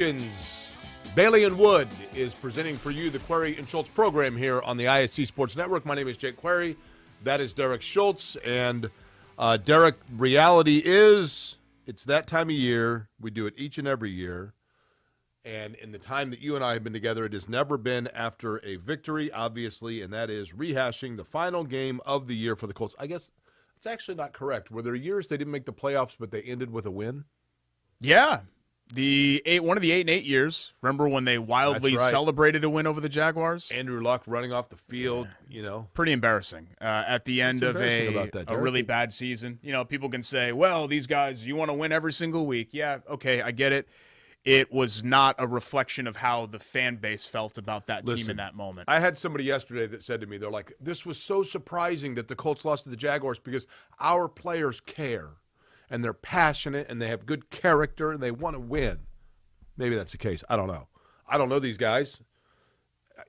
Bailey and Wood is presenting for you the Query and Schultz program here on the ISC Sports Network. My name is Jake Query. That is Derek Schultz. And Derek, reality is it's that time of year. We do it each and every year. And in the time that you and I have been together, it has never been after a victory, obviously, and that is rehashing the final game of the year for the Colts. I guess it's actually not correct. Were there years they didn't make the playoffs, but they ended with a win? Yeah. One of the 8-8 years. Remember when they wildly celebrated a win over the Jaguars? Andrew Luck running off the field, Pretty embarrassing at the end of a really bad season. People can say, well, these guys, you want to win every single week. Yeah, okay, I get it. It was not a reflection of how the fan base felt about that team in that moment. I had somebody yesterday that said to me, they're like, this was so surprising that the Colts lost to the Jaguars because our players care. And they're passionate, and they have good character, and they want to win. Maybe that's the case. I don't know. I don't know these guys.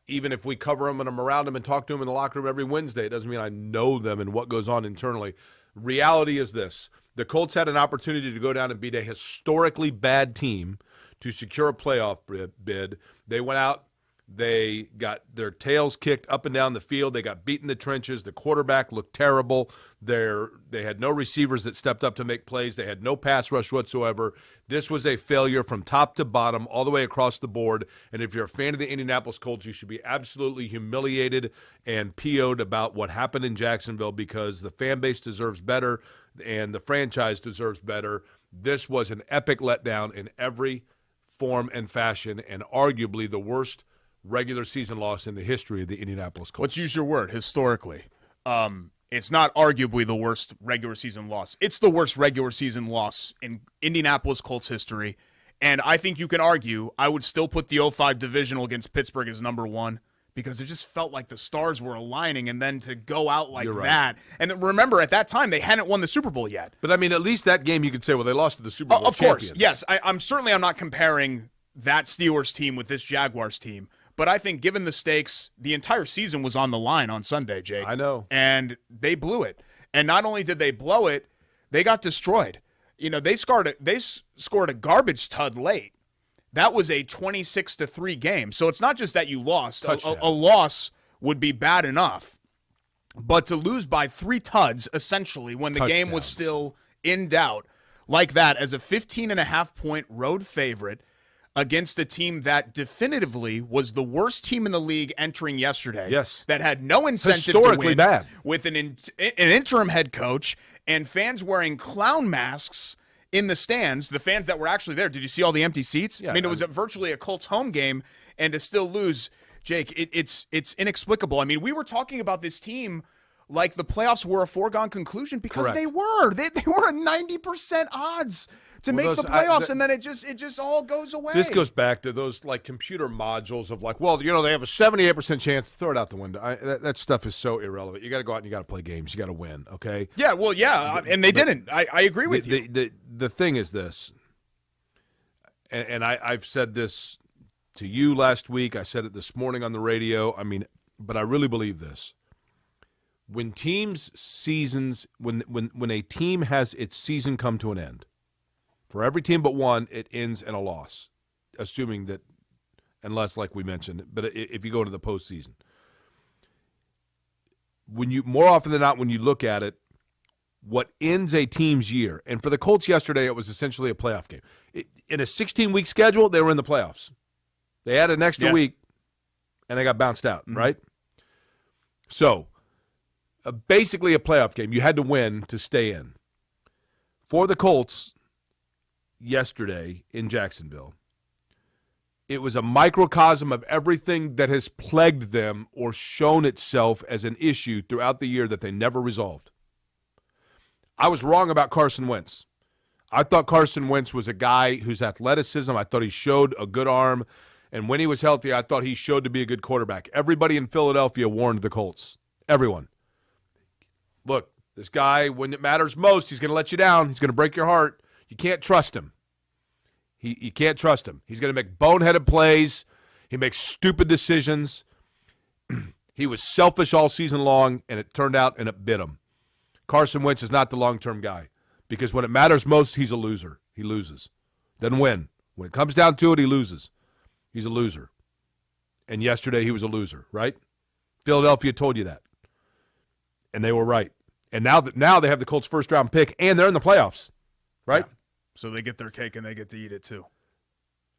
Even if we cover them and I'm around them and talk to them in the locker room every Wednesday, it doesn't mean I know them and what goes on internally. Reality is this. The Colts had an opportunity to go down and beat a historically bad team to secure a playoff bid. They went out. They got their tails kicked up and down the field. They got beat in the trenches. The quarterback looked terrible. They had no receivers that stepped up to make plays. They had no pass rush whatsoever. This was a failure from top to bottom, all the way across the board. And if you're a fan of the Indianapolis Colts, you should be absolutely humiliated and PO'd about what happened in Jacksonville because the fan base deserves better and the franchise deserves better. This was an epic letdown in every form and fashion, and arguably the worst regular season loss in the history of the Indianapolis Colts. Let's use your word, historically. It's not arguably the worst regular season loss. It's the worst regular season loss in Indianapolis Colts history. And I think you can argue I would still put the 05 divisional against Pittsburgh as number one because it just felt like the stars were aligning, and then to go out like that. And remember, at that time, they hadn't won the Super Bowl yet. But, I mean, at least that game you could say, well, they lost to the Super Bowl Of course, yes. I'm not comparing that Steelers team with this Jaguars team. But I think given the stakes, the entire season was on the line on Sunday, Jake. I know. And they blew it. And not only did they blow it, they got destroyed. They scored a garbage tud late. That was a 26-3 game. So it's not just that you lost. A loss would be bad enough. But to lose by 3 tuds, essentially, when the game was still in doubt, like that, as a 15.5-point road favorite, against a team that definitively was the worst team in the league entering yesterday. Yes. That had no incentive to win. Bad. With an interim head coach and fans wearing clown masks in the stands, the fans that were actually there. Did you see all the empty seats? Yeah, it was virtually a Colts home game, and to still lose, Jake, it's inexplicable. I mean, we were talking about this team like the playoffs were a foregone conclusion because Correct. They were. They were a 90% odds to make the playoffs, and then it just all goes away. This goes back to those like computer modules of like, well, they have a 78% chance. Throw it out the window. That stuff is so irrelevant. You got to go out and you got to play games. You got to win. Okay. Yeah. Well, yeah, and they didn't. I agree with you. The thing is this, and I've said this to you last week. I said it this morning on the radio. I mean, but I really believe this. When teams' seasons, when a team has its season come to an end, for every team but one, it ends in a loss, assuming that, unless, like we mentioned, but if you go into the postseason. More often than not, when you look at it, what ends a team's year, and for the Colts yesterday, it was essentially a playoff game. In a 16-week schedule, they were in the playoffs. They had an extra week, and they got bounced out, right? So, basically a playoff game. You had to win to stay in. For the Colts yesterday in Jacksonville, it was a microcosm of everything that has plagued them or shown itself as an issue throughout the year that they never resolved. I was wrong about Carson Wentz. I thought Carson Wentz was a guy whose athleticism, I thought he showed a good arm, and when he was healthy, I thought he showed to be a good quarterback. Everybody in Philadelphia warned the Colts. Everyone. Look, this guy, when it matters most, he's going to let you down. He's going to break your heart. You can't trust him. You can't trust him. He's going to make boneheaded plays. He makes stupid decisions. He was selfish all season long, and it turned out and it bit him. Carson Wentz is not the long-term guy because when it matters most, he's a loser. He loses. Doesn't win. When it comes down to it, he loses. He's a loser. And yesterday he was a loser, right? Philadelphia told you that. And they were right. And now they have the Colts' first-round pick, and they're in the playoffs, right? Yeah. So they get their cake and they get to eat it too.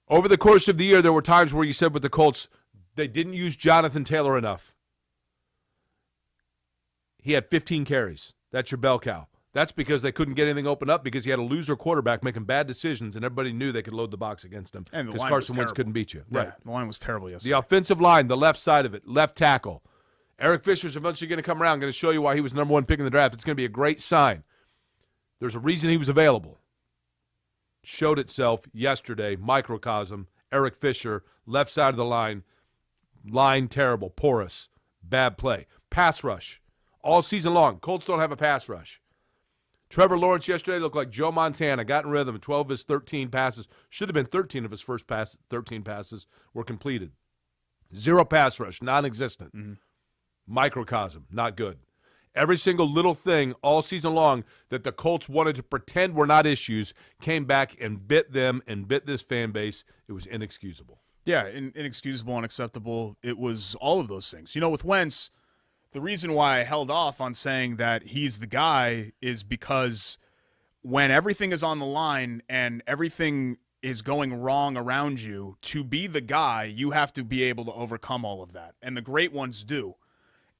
Over the course of the year, there were times where you said with the Colts, they didn't use Jonathan Taylor enough. He had 15 carries. That's your bell cow. That's because they couldn't get anything open up because he had a loser quarterback making bad decisions, and everybody knew they could load the box against him because Carson Wentz couldn't beat you. Yeah, right. The line was terrible yesterday. The offensive line, the left side of it, left tackle. Eric Fisher's eventually going to come around, going to show you why he was the number one pick in the draft. It's going to be a great sign. There's a reason he was available. Showed itself yesterday, microcosm, Eric Fisher, left side of the line terrible, porous, bad play. Pass rush, all season long. Colts don't have a pass rush. Trevor Lawrence yesterday looked like Joe Montana, got in rhythm, 12 of his 13 passes. Should have been 13 of his first 13 passes were completed. Zero pass rush, non-existent. Mm-hmm. Microcosm, not good. Every single little thing all season long that the Colts wanted to pretend were not issues came back and bit them and bit this fan base. It was inexcusable. Yeah, inexcusable, unacceptable. It was all of those things. You know, with Wentz, the reason why I held off on saying that he's the guy is because when everything is on the line and everything is going wrong around you, to be the guy, you have to be able to overcome all of that. And the great ones do.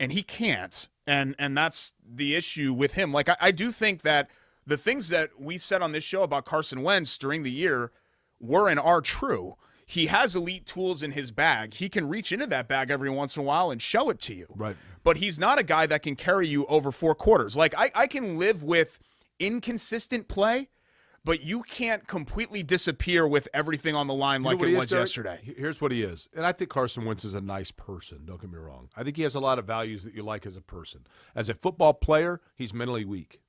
And he can't, and that's the issue with him. Like, I do think that the things that we said on this show about Carson Wentz during the year were and are true. He has elite tools in his bag. He can reach into that bag every once in a while and show it to you. Right. But he's not a guy that can carry you over 4 quarters. Like, I can live with inconsistent play, but you can't completely disappear with everything on the line like it was yesterday. Here's what he is. And I think Carson Wentz is a nice person. Don't get me wrong. I think he has a lot of values that you like as a person. As a football player, he's mentally weak.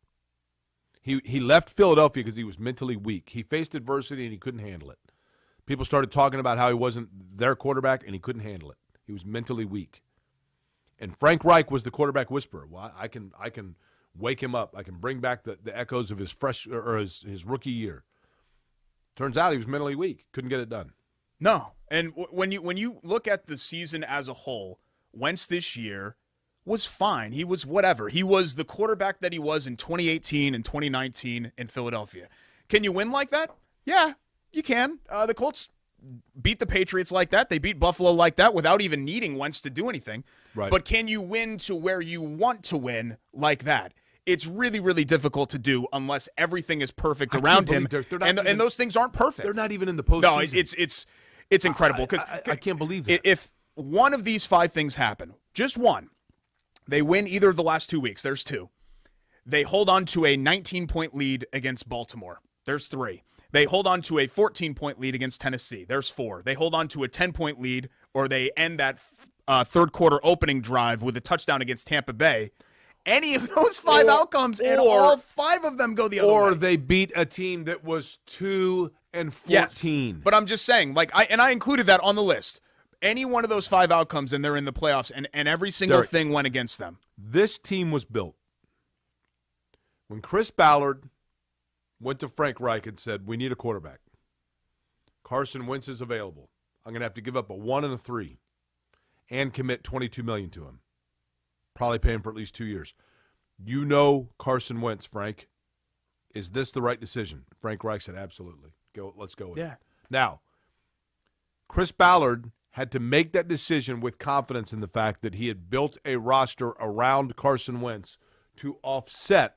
He left Philadelphia because he was mentally weak. He faced adversity and he couldn't handle it. People started talking about how he wasn't their quarterback and he couldn't handle it. He was mentally weak. And Frank Reich was the quarterback whisperer. Well, I can wake him up. I can bring back the echoes of his rookie year. Turns out he was mentally weak. Couldn't get it done. No. And when you look at the season as a whole, Wentz this year was fine. He was whatever. He was the quarterback that he was in 2018 and 2019 in Philadelphia. Can you win like that? Yeah, you can. The Colts beat the Patriots like that. They beat Buffalo like that without even needing Wentz to do anything. Right. But can you win to where you want to win like that? It's really, really difficult to do unless everything is perfect around him. And those things aren't perfect. They're not even in the postseason. No, it's incredible. I can't believe that. If one of these 5 things happen, just one, they win either of the last 2 weeks. There's 2. They hold on to a 19-point lead against Baltimore. There's 3. They hold on to a 14-point lead against Tennessee. There's 4. They hold on to a 10-point lead, or they end that third quarter opening drive with a touchdown against Tampa Bay. Any of those 5 outcomes, and all 5 of them go the other way. Or they beat a team that was 2-14. Yes, but I'm just saying, I included that on the list. Any one of those 5 outcomes, and they're in the playoffs, and every single thing went against them. This team was built when Chris Ballard went to Frank Reich and said, we need a quarterback. Carson Wentz is available. I'm going to have to give up a 1 and a 3 and commit $22 million to him. Probably pay him for at least 2 years. You know Carson Wentz, Frank. Is this the right decision? Frank Reich said, absolutely. Let's go with it. Now, Chris Ballard had to make that decision with confidence in the fact that he had built a roster around Carson Wentz to offset,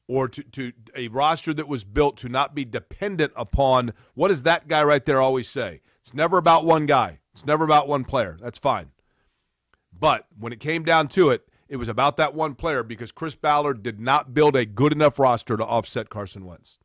or to a roster that was built to not be dependent upon, what does that guy right there always say? It's never about one guy. It's never about one player. That's fine. But when it came down to it, it was about that one player because Chris Ballard did not build a good enough roster to offset Carson Wentz.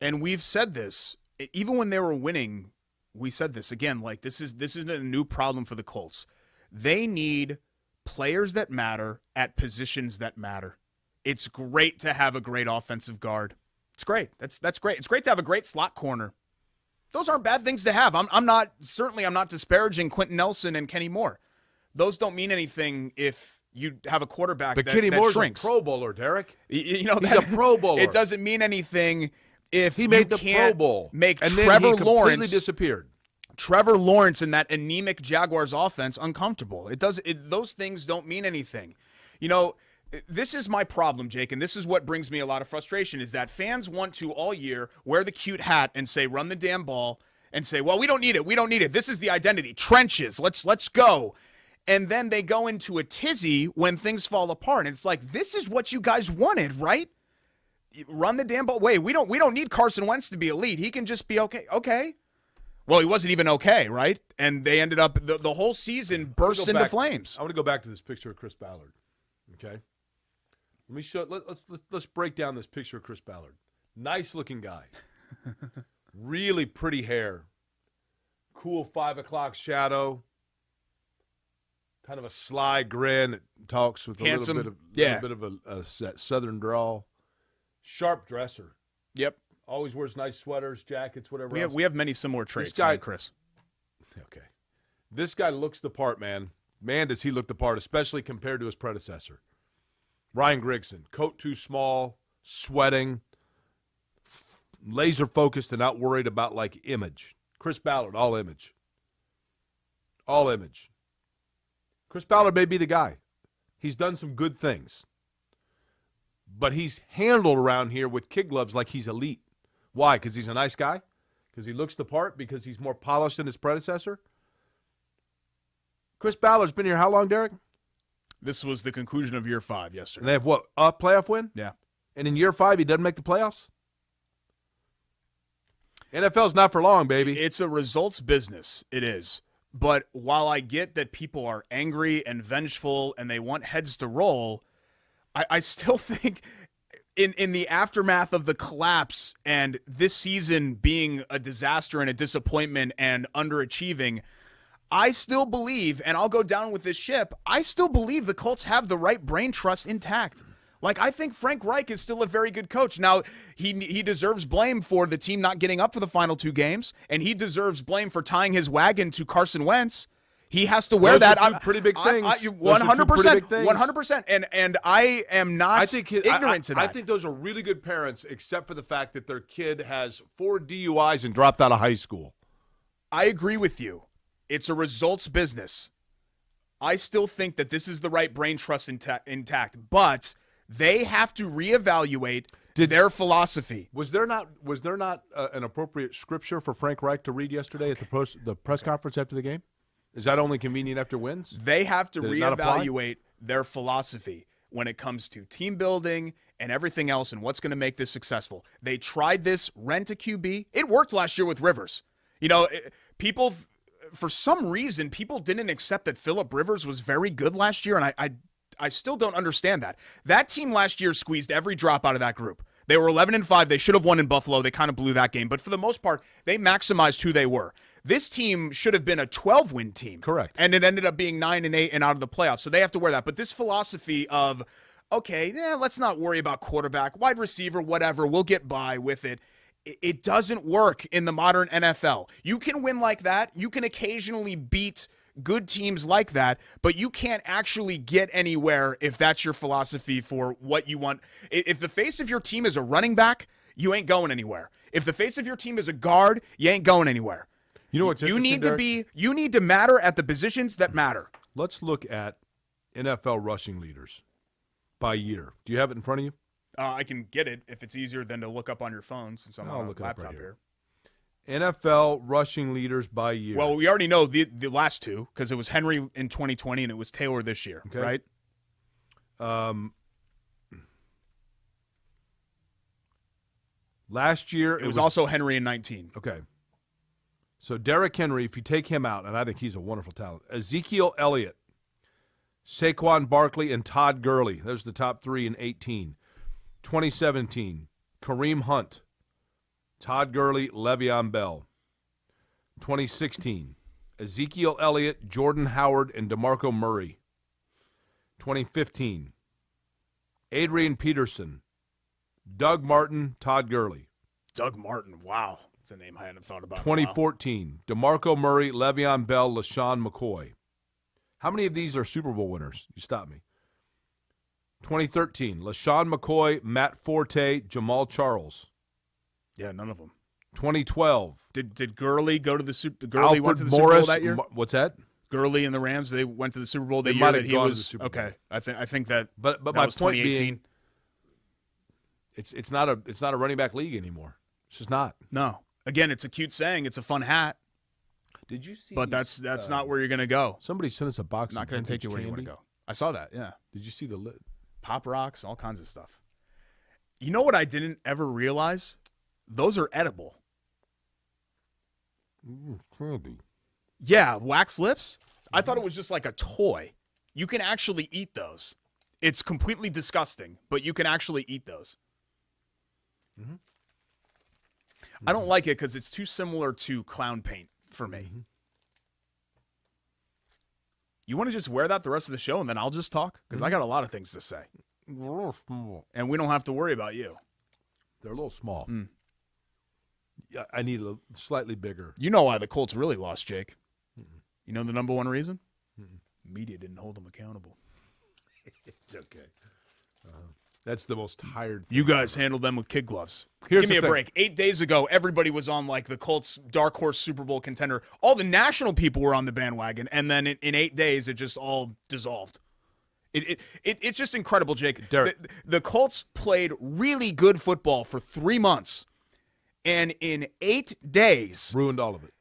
And we've said this, even when they were winning, we said this again, like this isn't a new problem for the Colts. They need players that matter at positions that matter. It's great to have a great offensive guard. It's great. That's great. It's great to have a great slot corner. Those aren't bad things to have. I'm not disparaging Quentin Nelson and Kenny Moore. Those don't mean anything if you have a quarterback but that Kenny Moore's shrinks. a Pro Bowler, Derek. He's a Pro Bowler. It doesn't mean anything if he made you the can't Pro Bowl, make and Trevor then he completely Lawrence disappeared. Trevor Lawrence and that anemic Jaguars offense uncomfortable. Those things don't mean anything. You know, this is my problem, Jake, and this is what brings me a lot of frustration, is that fans want to all year wear the cute hat and say, run the damn ball, and say, well, we don't need it. We don't need it. This is the identity. Trenches. Let's go. And then they go into a tizzy when things fall apart. And it's like, this is what you guys wanted, right? Run the damn ball. Wait, we don't need Carson Wentz to be elite. He can just be okay. Okay. Well, he wasn't even okay, right? And they ended up, the whole season burst into flames. I want to go back to this picture of Chris Ballard. Okay? Let me show. Let's break down this picture of Chris Ballard. Nice looking guy. Really pretty hair. Cool 5 o'clock shadow. Kind of a sly grin that talks with Handsome. little bit of a southern drawl. Sharp dresser. Yep. Always wears nice sweaters, jackets, whatever else. We have many similar traits, Chris. Okay. This guy looks the part, man. Man, does he look the part, especially compared to his predecessor. Ryan Grigson, coat too small, sweating, laser focused and not worried about, like, image. Chris Ballard, all image. All image. Chris Ballard may be the guy. He's done some good things. But he's handled around here with kid gloves like he's elite. Why? Because he's a nice guy? Because he looks the part? Because he's more polished than his predecessor? Chris Ballard's been here how long, Derek? This was the conclusion of year 5 yesterday. And they have what? A playoff win? Yeah. And in year 5, he doesn't make the playoffs? NFL's not for long, baby. It's a results business. It is. But while I get that people are angry and vengeful and they want heads to roll, I still think in the aftermath of the collapse and this season being a disaster and a disappointment and underachieving, I still believe, and I'll go down with this ship, I still believe the Colts have the right brain trust intact. Like, I think Frank Reich is still a very good coach. Now, he deserves blame for the team not getting up for the final 2 games, and he deserves blame for tying his wagon to Carson Wentz. He has to wear that. Those are two pretty big things. 100%. 100%. And I am not ignorant to that. I think those are really good parents, except for the fact that their kid has 4 DUIs and dropped out of high school. I agree with you. It's a results business. I still think that this is the right brain trust intact, but they have to reevaluate their philosophy. Was there not an appropriate scripture for Frank Reich to read yesterday at the press conference after the game? Is that only convenient after wins? They have to reevaluate their philosophy when it comes to team building and everything else and what's going to make this successful. They tried this rent a QB. It worked last year with Rivers. You know, people, for some reason, people didn't accept that Phillip Rivers was very good last year, and I still don't understand that. That team last year squeezed every drop out of that group. They were 11-5. They should have won in Buffalo. They kind of blew that game. But for the most part, they maximized who they were. This team should have been a 12-win team. Correct. And it ended up being 9-8 and out of the playoffs. So they have to wear that. But this philosophy of, okay, let's not worry about quarterback, wide receiver, whatever. We'll get by with it. It doesn't work in the modern NFL. You can win like that. You can occasionally beat good teams like that, but you can't actually get anywhere if that's your philosophy for what you want. If the face of your team is a running back, you ain't going anywhere. If the face of your team is a guard, you ain't going anywhere. You know what's interesting, Derek? You need to matter at the positions that matter. Let's look at NFL rushing leaders by year. Do you have it in front of you? I can get it if it's easier than to look up on your phone since I'm on a laptop here. NFL rushing leaders by year. Well, we already know the last 2 because it was Henry in 2020 and it was Taylor this year, right? Last year it was also Henry in 19. Okay. So Derrick Henry, if you take him out, and I think he's a wonderful talent, Ezekiel Elliott, Saquon Barkley, and Todd Gurley. Those are the top 3 in 18. 2017, Kareem Hunt, Todd Gurley, Le'Veon Bell. 2016, Ezekiel Elliott, Jordan Howard, and DeMarco Murray. 2015, Adrian Peterson, Doug Martin, Todd Gurley. Doug Martin, wow. That's a name I hadn't thought about. 2014, DeMarco Murray, Le'Veon Bell, LaShawn McCoy. How many of these are Super Bowl winners? You stop me. 2013, LaShawn McCoy, Matt Forte, Jamal Charles. Yeah, none of them. 2012. Did Gurley go to the Super? Gurley went to the Alfred Morris, Super Bowl that year. What's that? Gurley and the Rams, they went to the Super Bowl the They year might that have he gone to was. the Super Bowl. Okay, I think that. But that my was point 2018. being, it's not a running back league anymore. It's just not. No. Again, it's a cute saying. It's a fun hat. Did you see? But that's not where you're going to go. Somebody sent us a box. Not of going to take you where you want to go. I saw that. Yeah. Did you see the lid? Pop rocks, all kinds of stuff. You know what I didn't ever realize? Those are edible. Candy. Yeah, wax lips. I thought it was just like a toy. You can actually eat those. It's completely disgusting, but you can actually eat those. Mm-hmm. I don't like it because it's too similar to clown paint for me. Mm-hmm. You want to just wear that the rest of the show, and then I'll just talk? Because I got a lot of things to say. They're a little small. And we don't have to worry about you. They're a little small. Yeah, I need a slightly bigger. You know why the Colts really lost, Jake. You know the number one reason? Media didn't hold them accountable. Okay. That's the most tired thing. You guys handled them with kid gloves. Here's Give me the a thing. break. 8 days ago, everybody was on like the Colts dark horse Super Bowl contender. All the national people were on the bandwagon, and then in 8 days, it just all dissolved. It's just incredible, Jake. Derek. The Colts played really good football for 3 months, and in 8 days, Ruined all of it.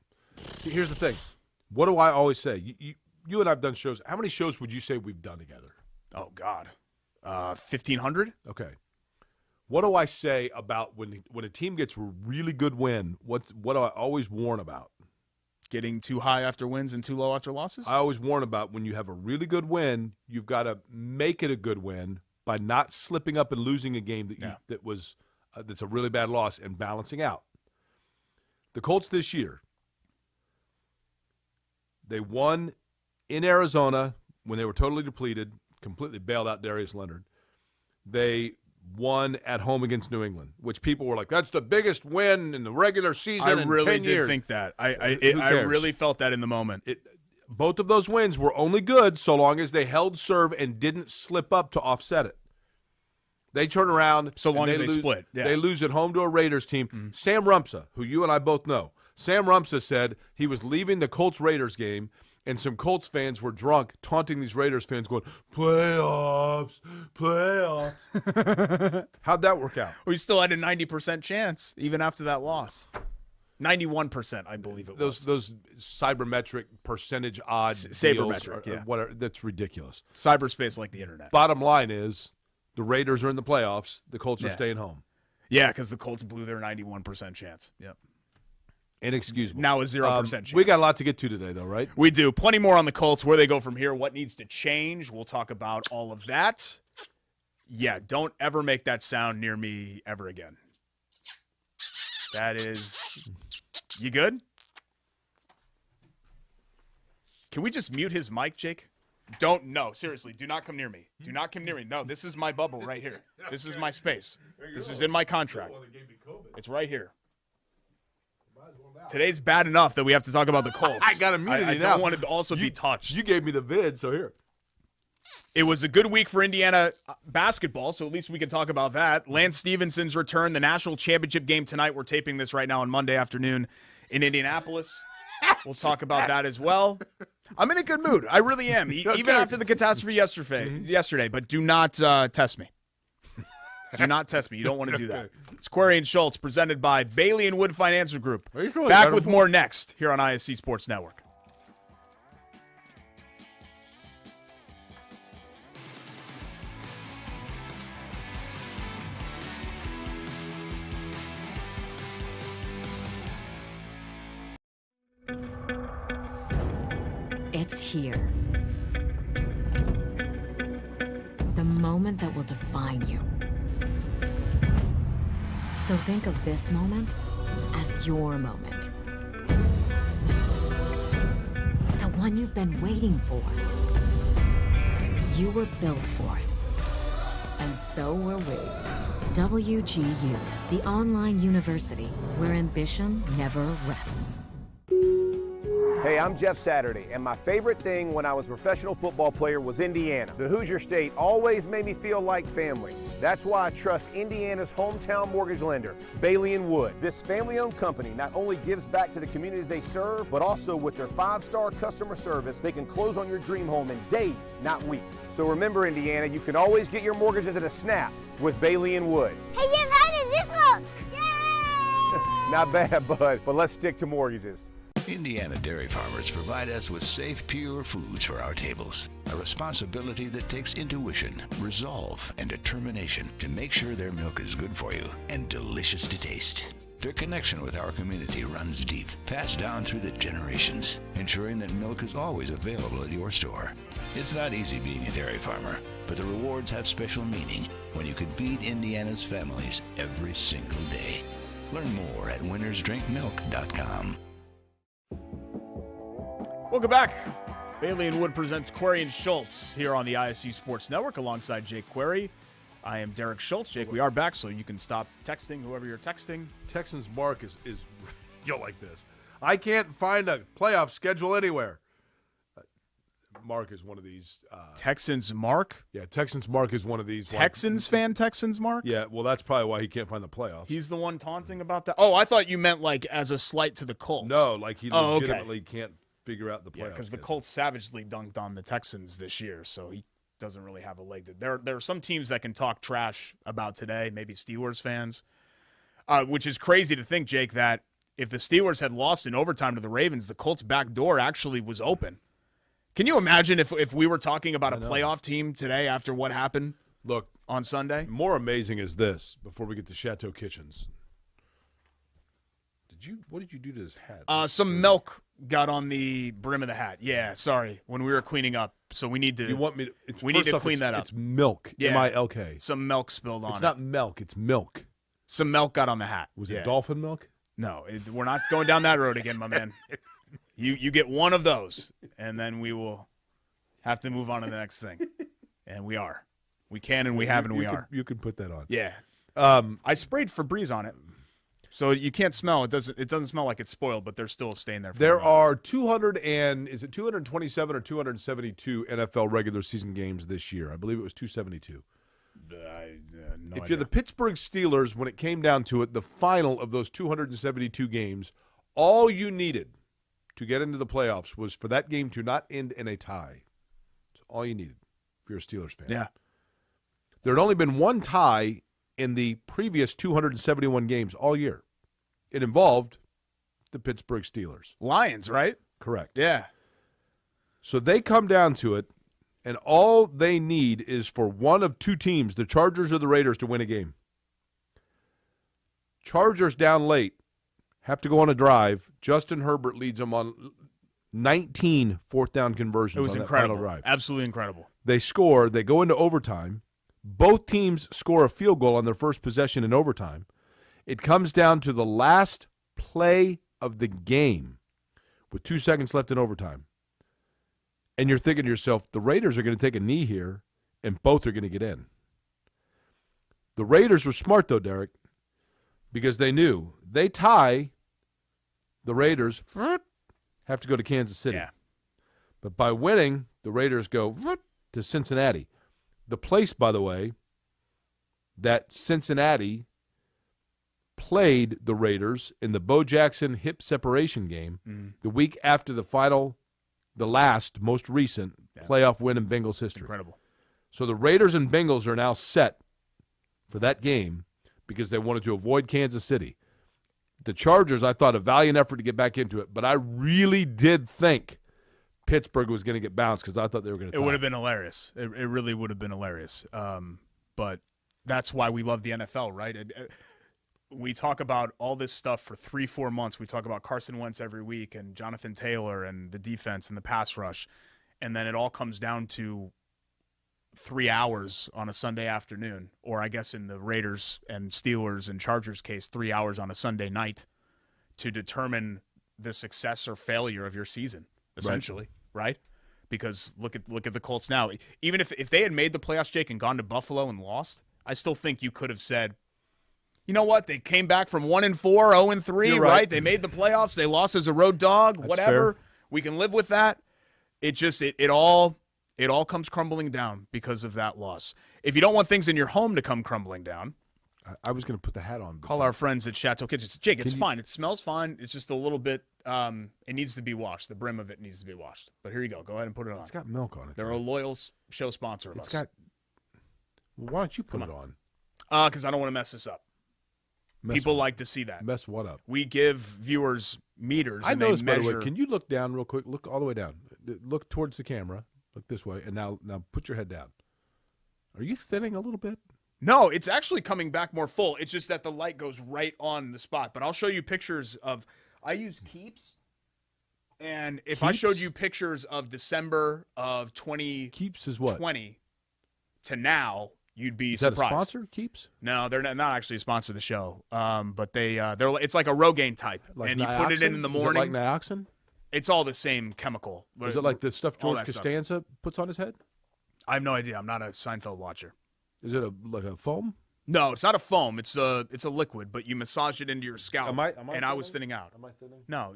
Here's the thing. What do I always say? You and I have done shows. How many shows would you say we've done together? oh God, 1,500. Okay. What do I say about when a team gets a really good win? What do I always warn about? Getting too high after wins and too low after losses? I always warn about when you have a really good win, you've got to make it a good win by not slipping up and losing a game that's a really bad loss and balancing out. The Colts this year, they won in Arizona when they were totally depleted, completely bailed out Darius Leonard. They won at home against New England, which people were like, that's the biggest win in the regular season I in really 10 did years. think that. I cares? really felt that in the moment. Both of those wins were only good so long as they held serve and didn't slip up to offset it. They turn around. So long and as they lose, split. Yeah. They lose at home to a Raiders team. Mm-hmm. Sam Rumsa, who you and I both know, Sam Rumsa said he was leaving the Colts-Raiders game, and some Colts fans were drunk, taunting these Raiders fans, going, playoffs, playoffs. How'd that work out? We still had a 90% chance, even after that loss. 91%, I believe it was. Those cybermetric percentage odds. Sabermetric, yeah. Whatever, that's ridiculous. Cyberspace like the internet. Bottom line is the Raiders are in the playoffs. The Colts are staying home. Yeah, because the Colts blew their 91% chance. Yep. Inexcusable. Now a 0% chance. We got a lot to get to today, though, right? We do. Plenty more on the Colts, where they go from here, what needs to change. We'll talk about all of that. Yeah, don't ever make that sound near me ever again. That is... You good? Can we just mute his mic, Jake? No, seriously, do not come near me. Do not come near me. No, this is my bubble right here. This is my space. This is in my contract. It's right here. Today's bad enough that we have to talk about the Colts. I got immunity I now. don't want to also be touched. You gave me the vid, so here. It was a good week for Indiana basketball, so at least we can talk about that. Lance Stevenson's return, the national championship game tonight. We're taping this right now on Monday afternoon in Indianapolis. We'll talk about that as well. I'm in a good mood. I really am, even after the catastrophe yesterday. But do not test me. Do not test me. You don't want to do that. It's Query and Schultz, presented by Bailey and Wood Financial Group. Back with more next here on ISC Sports Network. It's here. The moment that will define you. So think of this moment as your moment. The one you've been waiting for. You were built for it. And so were we. WGU, the online university where ambition never rests. Hey, I'm Jeff Saturday, and my favorite thing when I was a professional football player was Indiana. The Hoosier State always made me feel like family. That's why I trust Indiana's hometown mortgage lender, Bailey & Wood. This family-owned company not only gives back to the communities they serve, but also with their 5-star customer service, they can close on your dream home in days, not weeks. So remember, Indiana, you can always get your mortgages at a snap with Bailey & Wood. Hey, Jeff, how does this look? Yay! Not bad, bud, but let's stick to mortgages. Indiana dairy farmers provide us with safe, pure foods for our tables. A responsibility that takes intuition, resolve, and determination to make sure their milk is good for you and delicious to taste. Their connection with our community runs deep, passed down through the generations, ensuring that milk is always available at your store. It's not easy being a dairy farmer, but the rewards have special meaning when you can feed Indiana's families every single day. Learn more at winnersdrinkmilk.com. Welcome back. Bailey & Wood presents Query and Schultz here on the ISU Sports Network alongside Jake Query. I am Derek Schultz. Jake, we are back, so you can stop texting whoever you're texting. Texans Mark is you'll like this. I can't find a playoff schedule anywhere. Mark is one of these. Texans Mark? Yeah, Texans Mark is one of these. Texans fan Texans Mark? Yeah, well, that's probably why he can't find the playoffs. He's the one taunting about that? Oh, I thought you meant like as a slight to the Colts. No, like he Oh, okay. legitimately can't figure out the playoffs. Yeah, because the schedule. Colts savagely dunked on the Texans this year, so he doesn't really have a leg to. There are some teams that can talk trash about today, maybe Steelers fans, which is crazy to think, Jake, that if the Steelers had lost in overtime to the Ravens, the Colts' back door actually was open. Can you imagine if we were talking about a playoff team today after what happened? Look, on Sunday? More amazing is this, before we get to Chateau Kitchens. What did you do to his hat? Some milk got on the brim of the hat. Yeah, sorry. When we were cleaning up. So we need to You want me to we need to clean that up. It's milk. Yeah. M-I-L-K. Some milk spilled on It's it. not milk, it's milk. Some milk got on the hat. Was Yeah. it dolphin milk? No, we're not going down that road again, my man. You get one of those, and then we will have to move on to the next thing. And we are. We can and we have and we are. You can put that on. Yeah. I sprayed Febreze on it. So you can't smell. It doesn't smell like it's spoiled, but there's still a stain there. There are 227 or 272 NFL regular season games this year. I believe it was 272. If you're the Pittsburgh Steelers, when it came down to it, the final of those 272 games, all you needed to get into the playoffs was for that game to not end in a tie. That's all you needed if you're a Steelers fan. Yeah. There had only been one tie in the previous 271 games all year. It involved the Pittsburgh Steelers. Lions, right? Correct. Yeah. So they come down to it, and all they need is for one of two teams, the Chargers or the Raiders, to win a game. Chargers down late, have to go on a drive. Justin Herbert leads them on 19 fourth-down conversions. It was on incredible. That final drive. Absolutely incredible. They score. They go into overtime. Both teams score a field goal on their first possession in overtime. It comes down to the last play of the game with 2 seconds left in overtime. And you're thinking to yourself, the Raiders are going to take a knee here, and both are going to get in. The Raiders were smart, though, Derek, because they knew they tie, the Raiders have to go to Kansas City. Yeah. But by winning, the Raiders go to Cincinnati. The place, by the way, that Cincinnati played the Raiders in the Bo Jackson hip separation game the week after the last, most recent playoff win in Bengals history. Incredible. So the Raiders and Bengals are now set for that game because they wanted to avoid Kansas City. The Chargers, I thought, a valiant effort to get back into it, but I really did think Pittsburgh was going to get bounced because I thought they were going to tie. It would have been hilarious. It really would have been hilarious. But that's why we love the NFL, right? We talk about all this stuff for 3-4 months. We talk about Carson Wentz every week and Jonathan Taylor and the defense and the pass rush. And then it all comes down to 3 hours on a Sunday afternoon, or I guess in the Raiders and Steelers and Chargers case, 3 hours on a Sunday night to determine the success or failure of your season, essentially, right? Because look at the Colts now. Even if they had made the playoffs, Jake, and gone to Buffalo and lost, I still think you could have said, you know what? They came back from 1-4, 0-3, You're right? right. They made the playoffs. They lost as a road dog, That's whatever. fair. We can live with that. It just it all comes crumbling down because of that loss. If you don't want things in your home to come crumbling down, I was going to put the hat on. call our friends at Chateau Kitchens. Jake, it's fine. It smells fine. It's just a little bit. It needs to be washed. The brim of it needs to be washed. But here you go. Go ahead and put it on. It's got milk on it. They're a loyal show sponsor of us. It's got. Well, why don't you put it on? Because I don't want to mess this up. People like to see that. Mess what up? We give viewers meters. I and noticed, they by measure. the way, can you look down real quick? Look all the way down. Look towards the camera. Look this way. And now put your head down. Are you thinning a little bit? No, it's actually coming back more full. It's just that the light goes right on the spot. But I'll show you pictures of – I use Keeps. And if I showed you pictures of December of 2020 Keeps is what? To now, you'd be Is that surprised. a sponsor, Keeps? No, they're not actually a sponsor of the show. But they're it's like a Rogaine type. Like and you Nioxin? put it in the morning. Is it like Nioxin? It's all the same chemical. Is it like the stuff all George that stuff. Costanza puts on his head? I have no idea. I'm not a Seinfeld watcher. Is it like a foam? No, it's not a foam. It's a liquid, but you massage it into your scalp. Am I and I was thinning out. Am I thinning? No,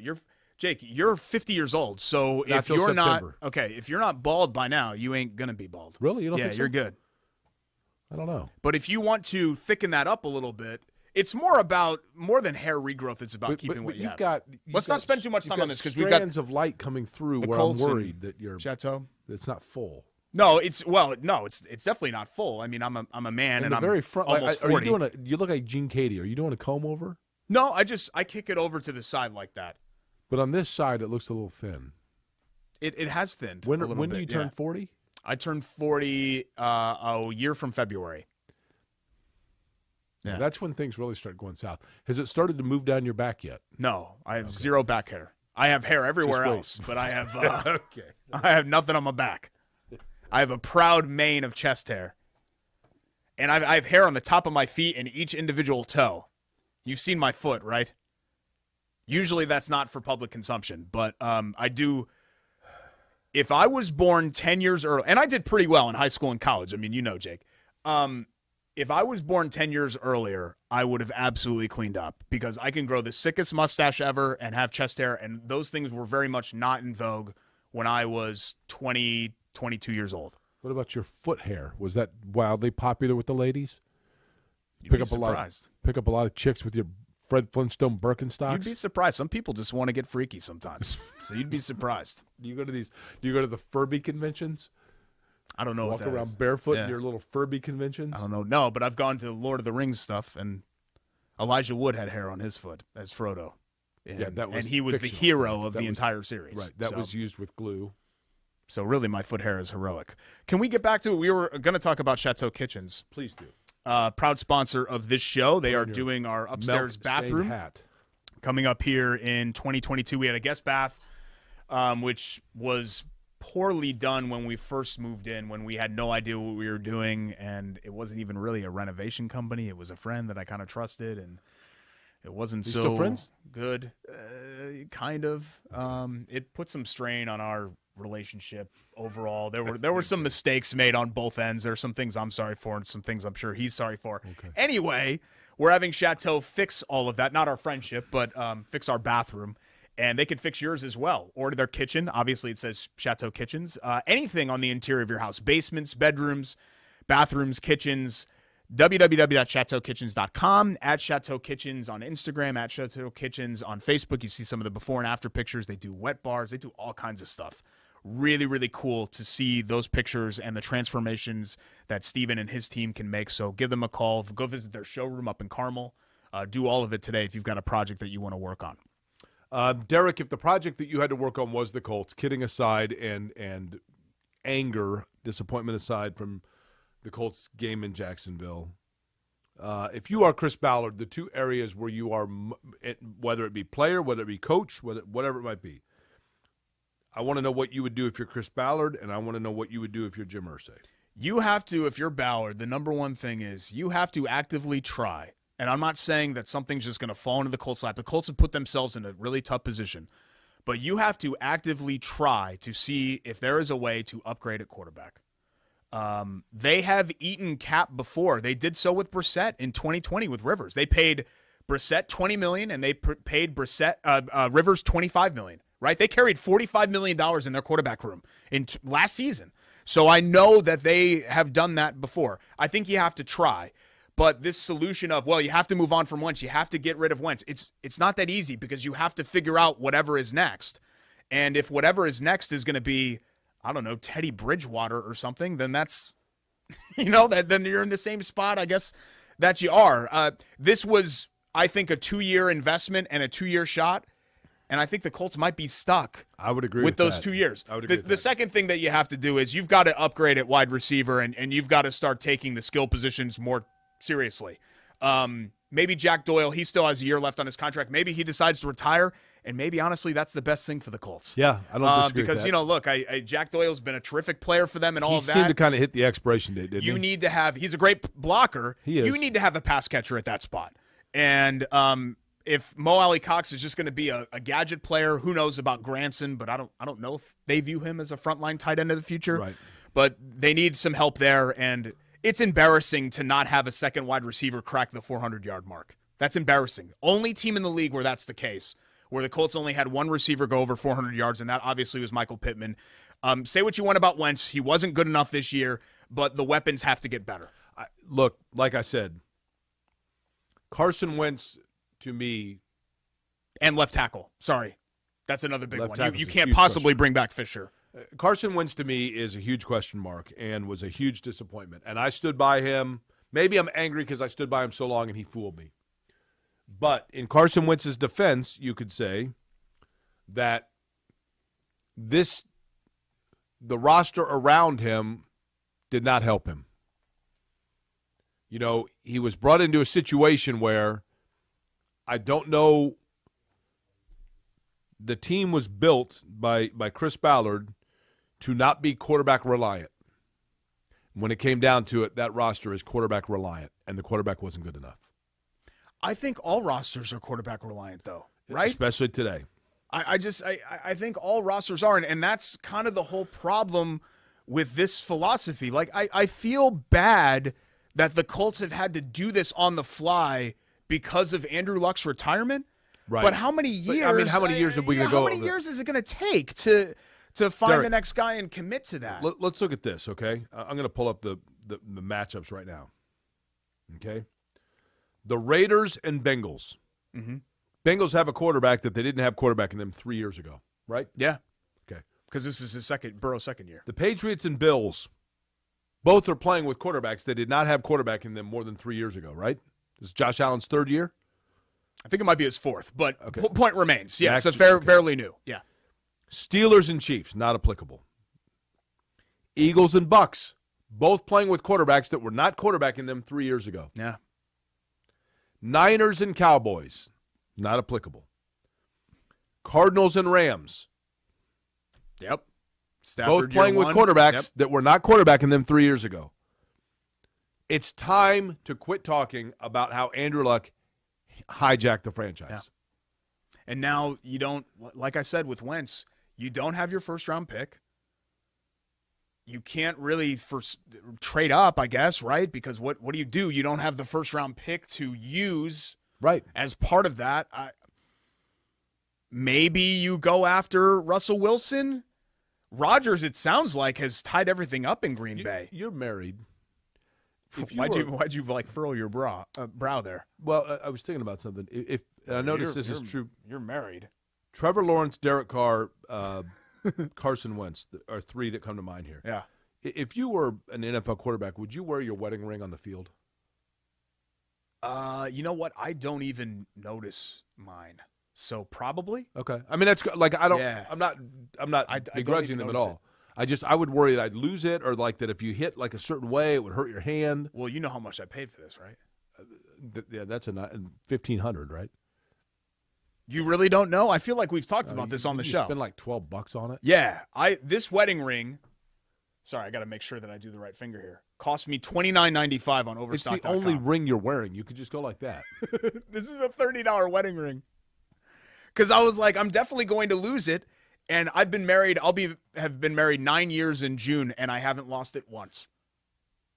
Jake, you're 50 years old. So Not if till you're September. if you're not bald by now, you ain't gonna be bald. Really? You don't Yeah, think so? you're good. I don't know. But if you want to thicken that up a little bit, it's more than hair regrowth. It's about keeping what you have. Let's not spend too much time on this because we've got strands of light coming through the where Colts I'm and worried that you're Chateau. it's not full. No, it's definitely not full. I mean, I'm a man In and the I'm very front, almost are 40. you doing you look like Gene Katie. Are you doing a comb over? No, I kick it over to the side like that. But on this side, it looks a little thin. It has thinned. When a little do bit, you turn yeah. 40? I turned 40 a year from February. Yeah. That's when things really start going south. Has it started to move down your back yet? No, I have zero back hair. I have hair everywhere Just wait. else, but I have Okay. I have nothing on my back. I have a proud mane of chest hair, and I have hair on the top of my feet and each individual toe. You've seen my foot, right? Usually that's not for public consumption, but I do. If I was born 10 years early, and I did pretty well in high school and college. I mean, you know, Jake. If I was born 10 years earlier, I would have absolutely cleaned up because I can grow the sickest mustache ever and have chest hair, and those things were very much not in vogue when I was 20, 22 years old. What about your foot hair? Was that wildly popular with the ladies? You'd Pick be up surprised. a lot of chicks with your Fred Flintstone Birkenstocks. You'd be surprised. Some people just want to get freaky sometimes, so you'd be surprised. Do you go to the Furby conventions? I don't know Walk what that around is. barefoot Yeah. in your little Furby conventions? I don't know. No, but I've gone to Lord of the Rings stuff, and Elijah Wood had hair on his foot as Frodo. And, Yeah, that was and he was the fictional. hero of That the was- entire series. Right. That So- was used with glue. So really, my foot hair is heroic. Can we get back to it? We were going to talk about Chateau Kitchens. Please do. Proud sponsor of this show. They are your doing our upstairs Milk-stained bathroom. hat. Coming up here in 2022, we had a guest bath, which was poorly done when we first moved in, when we had no idea what we were doing, and it wasn't even really a renovation company. It was a friend that I kind of trusted, and it wasn't You so still friends? good. Kind of. It put some strain on our relationship overall. There were some mistakes made on both ends. There's some things I'm sorry for and some things I'm sure he's sorry for. Okay. Anyway, we're having Chateau fix all of that. Not our friendship, but fix our bathroom. And they can fix yours as well. Or their kitchen. Obviously, it says Chateau Kitchens. Anything on the interior of your house. Basements, bedrooms, bathrooms, kitchens. www.chateaukitchens.com. At Chateau Kitchens on Instagram. At Chateau Kitchens on Facebook. You see some of the before and after pictures. They do wet bars. They do all kinds of stuff. Really, really cool to see those pictures and the transformations that Steven and his team can make. So give them a call. Go visit their showroom up in Carmel. Do all of it today if you've got a project that you want to work on. Derek, if the project that you had to work on was the Colts, kidding aside and anger, disappointment aside from the Colts game in Jacksonville, if you are Chris Ballard, the two areas where you are, whether it be player, whether it be coach, whatever it might be, I want to know what you would do if you're Chris Ballard, and I want to know what you would do if you're Jim Irsay. You have to, if you're Ballard, the number one thing is you have to actively try. And I'm not saying that something's just going to fall into the Colts' lap. The Colts have put themselves in a really tough position. But you have to actively try to see if there is a way to upgrade at quarterback. They have eaten cap before. They did so with Brissett in 2020 with Rivers. They paid Brissett $20 million, and they paid Rivers $25 million. right? They carried $45 million in their quarterback room last season. So I know that they have done that before. I think you have to try. But this solution of, well, you have to move on from Wentz, you have to get rid of Wentz, it's not that easy because you have to figure out whatever is next. And if whatever is next is going to be, I don't know, Teddy Bridgewater or something, then that's, then you're in the same spot, I guess, that you are. This was, I think, a 2-year investment and a 2-year shot, and I think the Colts might be stuck. I would agree with those that. 2 years. I would agree with The that. second thing that you have to do is you've got to upgrade at wide receiver, and you've got to start taking the skill positions more seriously. Maybe Jack Doyle, he still has a year left on his contract. Maybe he decides to retire, and maybe, honestly, that's the best thing for the Colts. Yeah, I don't disagree because, with that. look, Jack Doyle's been a terrific player for them and all He of that. seemed to kind of hit the expiration date, didn't You he? need to have – he's a great blocker. He is. You need to have a pass catcher at that spot. And if Mo Alley Cox is just going to be a gadget player, who knows about Granson, but I don't know if they view him as a frontline tight end of the future. Right. But they need some help there, and it's embarrassing to not have a second wide receiver crack the 400-yard mark. That's embarrassing. Only team in the league where that's the case, where the Colts only had one receiver go over 400 yards, and that obviously was Michael Pittman. Say what you want about Wentz. He wasn't good enough this year, but the weapons have to get better. Look, like I said, Carson Wentz, to me, And left tackle. Sorry. That's another big Left one. tackle's You a can't huge possibly question. bring back Fisher. Carson Wentz to me is a huge question mark and was a huge disappointment. And I stood by him. Maybe I'm angry because I stood by him so long and he fooled me. But in Carson Wentz's defense, you could say that the roster around him did not help him. He was brought into a situation where I don't know. The team was built by Chris Ballard to not be quarterback reliant. When it came down to it, that roster is quarterback reliant, and the quarterback wasn't good enough. I think all rosters are quarterback reliant, though, right? Especially today. I think all rosters are, and that's kind of the whole problem with this philosophy. Like, I feel bad that the Colts have had to do this on the fly because of Andrew Luck's retirement. Right. But how many years? How many years are we going to go? How many years is it going to take to find Derek, the next guy and commit to that? Let's look at this, okay? I'm going to pull up the matchups right now. Okay? The Raiders and Bengals. Mm-hmm. Bengals have a quarterback that they didn't have quarterback in them 3 years ago, right? Yeah. Okay. Because this is Burrow's second year. The Patriots and Bills, both are playing with quarterbacks that did not have quarterback in them more than 3 years ago, right? This is Josh Allen's third year? I think it might be his fourth, but Okay. point remains. Yeah, so Actually, fairly new. Yeah. Steelers and Chiefs, not applicable. Eagles and Bucks, both playing with quarterbacks that were not quarterback in them 3 years ago. Yeah. Niners and Cowboys, not applicable. Cardinals and Rams, Yep. both playing with quarterbacks that were not quarterback in them 3 years ago. It's time to quit talking about how Andrew Luck hijacked the franchise. Yeah. And now you don't, like I said with Wentz, you don't have your first-round pick. You can't really trade up, I guess, right? Because what do? You don't have the first-round pick to use Right. as part of that. Maybe you go after Russell Wilson. Rodgers, it sounds like, has tied everything up in Green Bay. You're married. Why'd you like furrow your brow there? Well, I was thinking about something. If I noticed this is true. You're married. Trevor Lawrence, Derek Carr, Carson Wentz are three that come to mind here. Yeah. If you were an NFL quarterback, would you wear your wedding ring on the field? You know what? I don't even notice mine. So probably. Okay. I mean, that's like I don't. Yeah. I'm not I don't begrudging even them at notice all. I would worry that I'd lose it, or like that if you hit like a certain way, it would hurt your hand. Well, you know how much I paid for this, right? Yeah, that's $1,500, right? You really don't know? I feel like we've talked about this on the show. Spend like $12 on it. Yeah, this wedding ring. Sorry, I got to make sure that I do the right finger here. Cost me $29.95 on Overstock.com. It's the only ring you're wearing. You could just go like that. This is a $30 wedding ring. Because I was like, I'm definitely going to lose it, and I've been married. Have been married 9 years in June, and I haven't lost it once.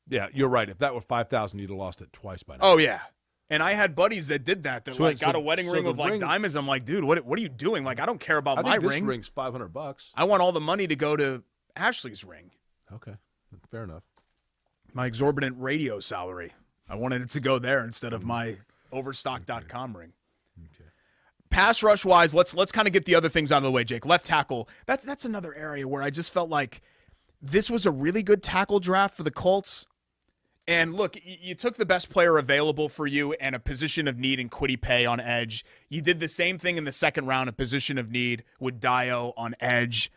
Yeah, you're right. If that were $5,000, you'd have lost it twice by now. Oh yeah, And I had buddies that did that So like got a wedding ring the with like ring- diamonds. I'm like, dude, what are you doing? Like, I don't care about I my think this ring. ring's $500. I want all the money to go to Ashley's ring. Okay, fair enough. My exorbitant radio salary. I wanted it to go there instead of my overstock.com ring. Okay. Pass rush wise, let's kind of get the other things out of the way, Jake. Left tackle. That's another area where I just felt like this was a really good tackle draft for the Colts. And look, you took the best player available for you and a position of need in Kwity Paye on edge. You did the same thing in the second round, a position of need with Doyle on edge.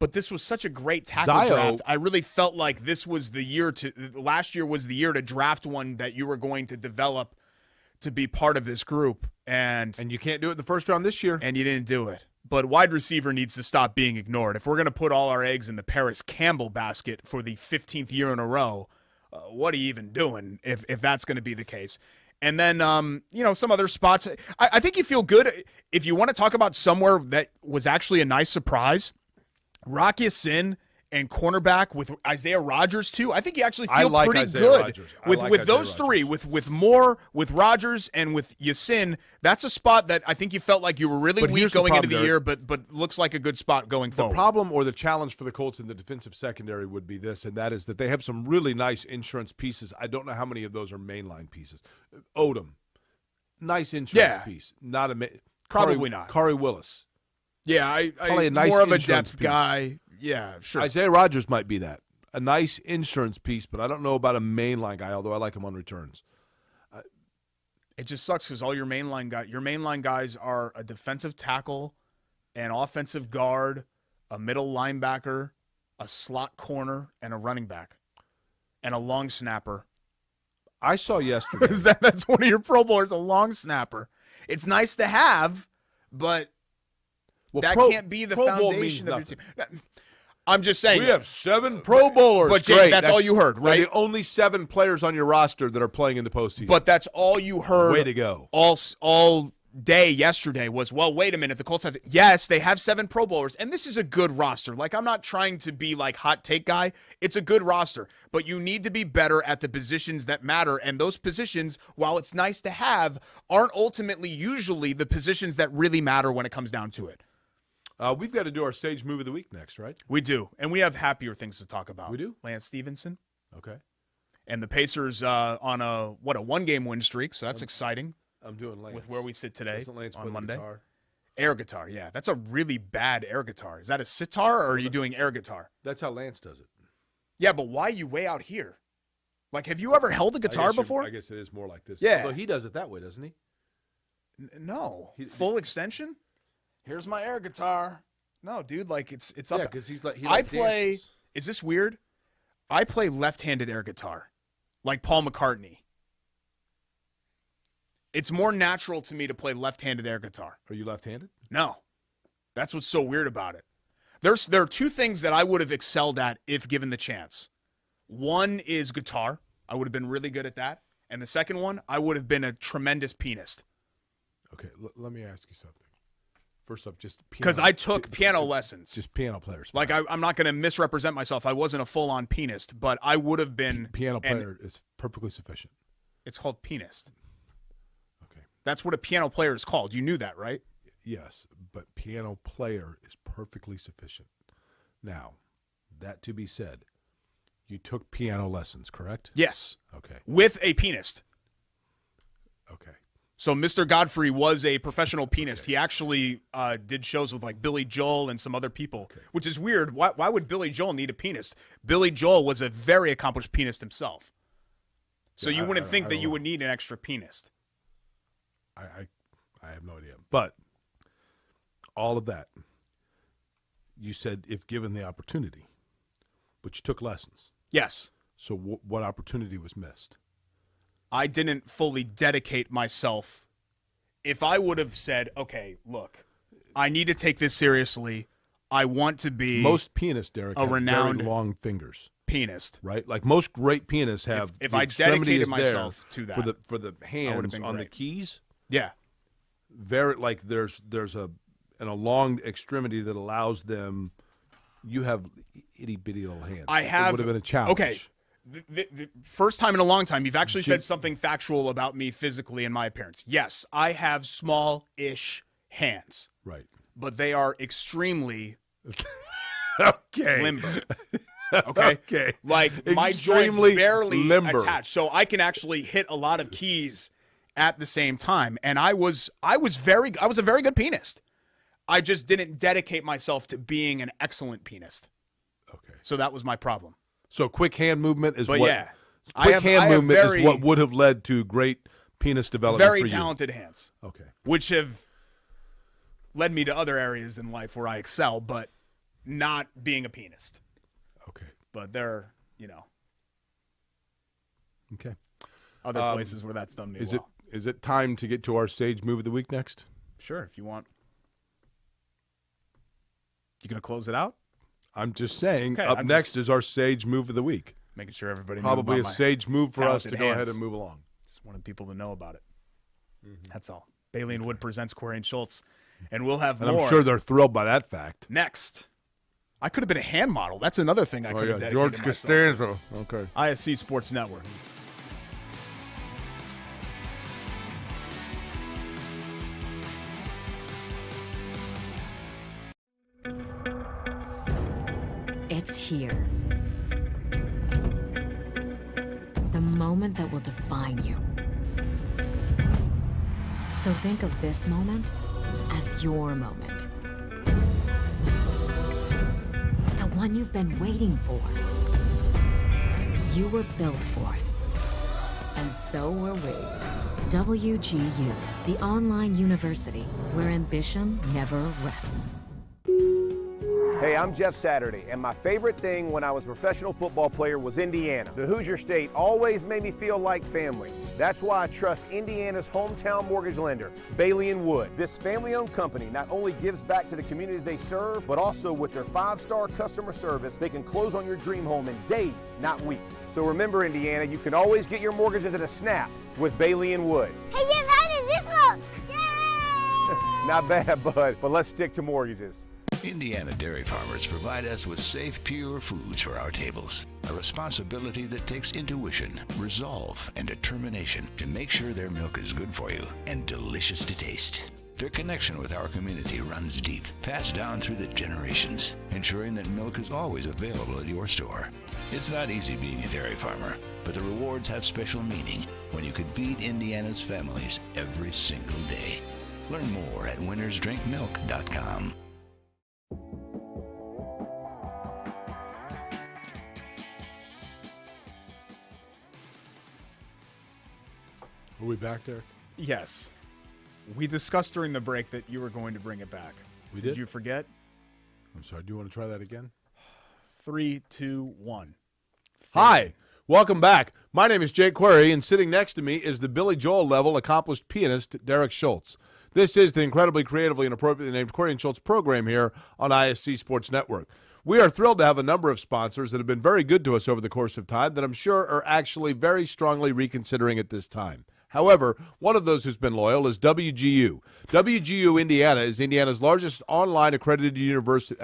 But this was such a great tackle draft. I really felt like this was the year last year was the year to draft one that you were going to develop to be part of this group. And you can't do it in the first round this year. And you didn't do it. But wide receiver needs to stop being ignored. If we're going to put all our eggs in the Paris Campbell basket for the 15th year in a row, what are you even doing if that's going to be the case? And then, some other spots. I think you feel good. If you want to talk about somewhere that was actually a nice surprise, Rock Ya-Sin and cornerback with Isaiah Rodgers too. I think you actually feel pretty Isaiah good Rodgers. with those three, with Moore, with Rodgers, and with Ya-Sin. That's a spot that I think you felt like you were really weak going into the year, but looks like a good spot going forward. The problem or the challenge for the Colts in the defensive secondary would be this, and that is that they have some really nice insurance pieces. I don't know how many of those are mainline pieces. Odom, nice insurance piece. Not a probably not. Kari Willis. Yeah, I Probably a nice more of a insurance depth piece. guy. Yeah, sure. Isaiah Rodgers might be that. A nice insurance piece, but I don't know about a mainline guy, although I like him on returns. It just sucks because all your mainline guys are a defensive tackle, an offensive guard, a middle linebacker, a slot corner, and a running back, and a long snapper. I saw yesterday. That's one of your Pro Bowlers, a long snapper. It's nice to have, but that can't be the Pro Bowl foundation means of your team. I'm just saying. We have 7 Pro Bowlers. But Jake, Great. that's all you heard, right? They're the only 7 players on your roster that are playing in the postseason. But that's all you heard. Way to go. All day yesterday was, well, wait a minute. The Colts they have 7 Pro Bowlers, and this is a good roster. Like, I'm not trying to be like hot take guy. It's a good roster, but you need to be better at the positions that matter. And those positions, while it's nice to have, aren't ultimately usually the positions that really matter when it comes down to it. We've got to do our Sage Move of the Week next, right? We do, and we have happier things to talk about. We do? Lance Stevenson. Okay. And the Pacers on a 1-game win streak, so that's exciting. I'm doing Lance. With where we sit today Doesn't Lance play on Monday. guitar? Air guitar, yeah. That's a really bad air guitar. Is that a sitar, or are you doing air guitar? That's how Lance does it. Yeah, but why are you way out here? Like, have you ever held a guitar before? I guess it is more like this. Yeah. Although he does it that way, doesn't he? No. Full extension? Here's my air guitar. No, dude, like it's up. Yeah, because he's like I play. Dances. Is this weird? I play left-handed air guitar, like Paul McCartney. It's more natural to me to play left-handed air guitar. Are you left-handed? No. That's what's so weird about it. There are 2 things that I would have excelled at if given the chance. One is guitar. I would have been really good at that. And the second one, I would have been a tremendous pianist. Okay, let me ask you something. First up, just because I took piano lessons. Just piano players. Like, I'm not going to misrepresent myself. I wasn't a full-on pianist, but I would have been. Piano player is perfectly sufficient. It's called pianist. Okay. That's what a piano player is called. You knew that, right? Yes, but piano player is perfectly sufficient. Now, that to be said, you took piano lessons, correct? Yes. Okay. With a pianist. Okay. So Mr. Godfrey was a professional pianist. Okay. He actually did shows with like Billy Joel and some other people, which is weird. Why would Billy Joel need a pianist? Billy Joel was a very accomplished pianist himself. So you wouldn't think that you would need an extra pianist. I have no idea. But all of that, you said if given the opportunity, but you took lessons. Yes. So what opportunity was missed? I didn't fully dedicate myself. If I would have said, okay, look, I need to take this seriously. I want to be most pianists, Derek, have renowned very long fingers. Pianist, right? Like most great pianists have. If I dedicated myself to that for the hands on the keys, yeah, very like there's a long extremity that allows them. You have itty bitty little hands. I have. It would have been a challenge. Okay. the first time in a long time you've actually said something factual about me physically and my appearance. Yes, I have small-ish hands. Right. But they are extremely okay. limber. Okay? Okay. Like, my joints barely attached. So I can actually hit a lot of keys at the same time. And I was a very good pianist. I just didn't dedicate myself to being an excellent pianist. Okay. So that was my problem. So quick hand movement is But what yeah, quick hand movement is what would have led to great penis development very for you. talented hands. Okay. Which have led me to other areas in life where I excel, but not being a pianist. Okay. But there, Okay. other places where that's done me well. Is it time to get to our Sage Move of the Week next? Sure, if you want. You going to close it out? I'm just saying, Okay, up next is our Sage Move of the Week. Making sure everybody knew Probably a about my Sage move for us to talented go ahead hands. and move along. Just wanted people to know about it. That's all. Bailey and Wood presents Corey and Schultz, and we'll have And more I'm sure they're thrilled by that fact. next. I could have been a hand model. That's another thing I could have dedicated George myself Costanza. Okay. to. ISC Sports Network. It's here. The moment that will define you. So think of this moment as your moment. The one you've been waiting for. You were built for it. And so were we. WGU, the online university where ambition never rests. Hey, I'm Jeff Saturday, and my favorite thing when I was a professional football player was Indiana. The Hoosier State always made me feel like family. That's why I trust Indiana's hometown mortgage lender, Bailey & Wood. This family-owned company not only gives back to the communities they serve, but also with their 5-star customer service, they can close on your dream home in days, not weeks. So remember, Indiana, you can always get your mortgages at a snap with Bailey & Wood. Hey, Jeff, how does this look? Yay! Not bad, bud, but let's stick to mortgages. Indiana dairy farmers provide us with safe, pure foods for our tables. A responsibility that takes intuition, resolve, and determination to make sure their milk is good for you and delicious to taste. Their connection with our community runs deep, passed down through the generations, ensuring that milk is always available at your store. It's not easy being a dairy farmer, but the rewards have special meaning when you can feed Indiana's families every single day. Learn more at winnersdrinkmilk.com. Are we back there? Yes. We discussed during the break that you were going to bring it back. We did? Did you forget? I'm sorry. Do you want to try that again? 3, 2, 1. Hi. Welcome back. My name is Jake Query, and sitting next to me is the Billy Joel level accomplished pianist, Derek Schultz. This is the incredibly creatively and appropriately named Corey and Schultz program here on ISC Sports Network. We are thrilled to have a number of sponsors that have been very good to us over the course of time that I'm sure are actually very strongly reconsidering at this time. However, one of those who's been loyal is WGU. WGU Indiana is Indiana's largest online accredited university,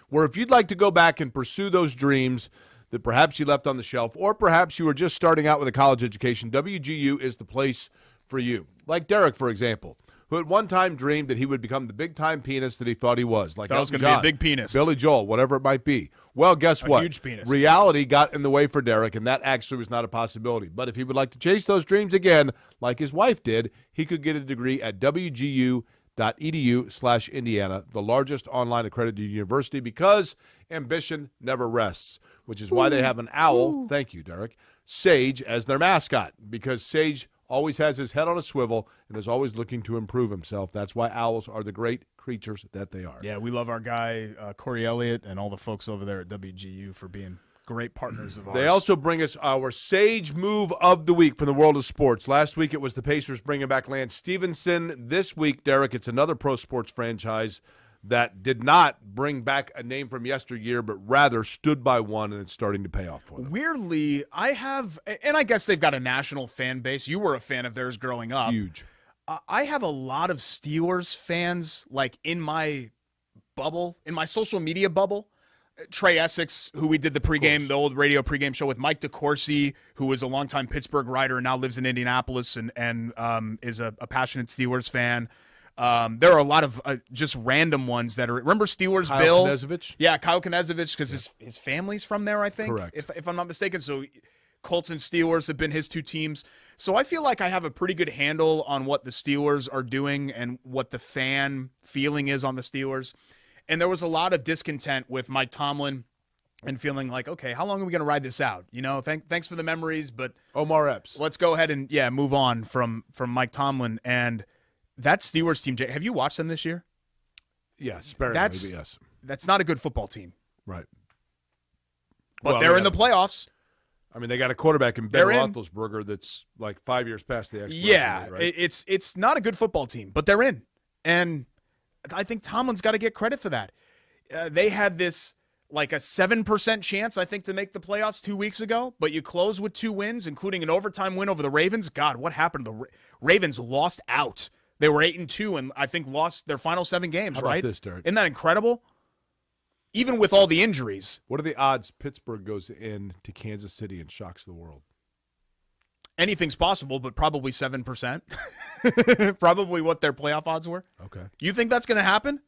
where if you'd like to go back and pursue those dreams that perhaps you left on the shelf, or perhaps you were just starting out with a college education, WGU is the place for you. Like Derek, for example, who at one time dreamed that he would become the big-time pianist that he thought he was. Like That was going to be a big penis. Billy Joel, whatever it might be. Well, guess what? Huge penis. Reality got in the way for Derek, and that actually was not a possibility. But if he would like to chase those dreams again, like his wife did, he could get a degree at wgu.edu/Indiana, the largest online accredited university, because ambition never rests, which is why they have an owl, thank you, Derek, Sage, as their mascot, because Sage always has his head on a swivel and is always looking to improve himself. That's why owls are the great creatures that they are. Yeah, we love our guy, Corey Elliott, and all the folks over there at WGU for being great partners of ours. They also bring us our Sage Move of the Week from the world of sports. Last week it was the Pacers bringing back Lance Stevenson. This week, Derek, it's another pro sports franchise that did not bring back a name from yesteryear, but rather stood by one, and it's starting to pay off for them. Weirdly, I guess they've got a national fan base. You were a fan of theirs growing up. Huge. I have a lot of Steelers fans, like, in my bubble, in my social media bubble. Trey Essex, who we did the old radio pregame show with, Mike DeCourcy, who was a longtime Pittsburgh writer and now lives in Indianapolis and is a passionate Steelers fan. There are a lot of just random ones that are. Remember Steelers Kyle Bill? Knezovich? Yeah, Kyle Knezovich, because his family's from there, I think. Correct. If I'm not mistaken. So Colts and Steelers have been his two teams. So I feel like I have a pretty good handle on what the Steelers are doing and what the fan feeling is on the Steelers. And there was a lot of discontent with Mike Tomlin and feeling like, okay, how long are we going to ride this out? You know, thanks for the memories, but Omar Epps. let's go ahead and move on from Mike Tomlin. And that Steelers team, have you watched them this year? Yeah, sparingly, yes. That's not a good football team. Right. But Well, they're they in the got playoffs. I mean, they got a quarterback in Ben They're in. Roethlisberger that's like 5 years past the expiration Yeah, date, right? it's not a good football team, but they're in. And I think Tomlin's got to get credit for that. They had this like a 7% chance, I think, to make the playoffs 2 weeks ago, but you close with 2 wins, including an overtime win over the Ravens. God, what happened? The Ravens lost out. They were 8-2 and I think lost their final 7 games, How about right? this, Derek? Isn't that incredible? Even with all the injuries. What are the odds Pittsburgh goes in to Kansas City and shocks the world? Anything's possible, but probably 7%. Probably what their playoff odds were. Okay. You think that's going to happen?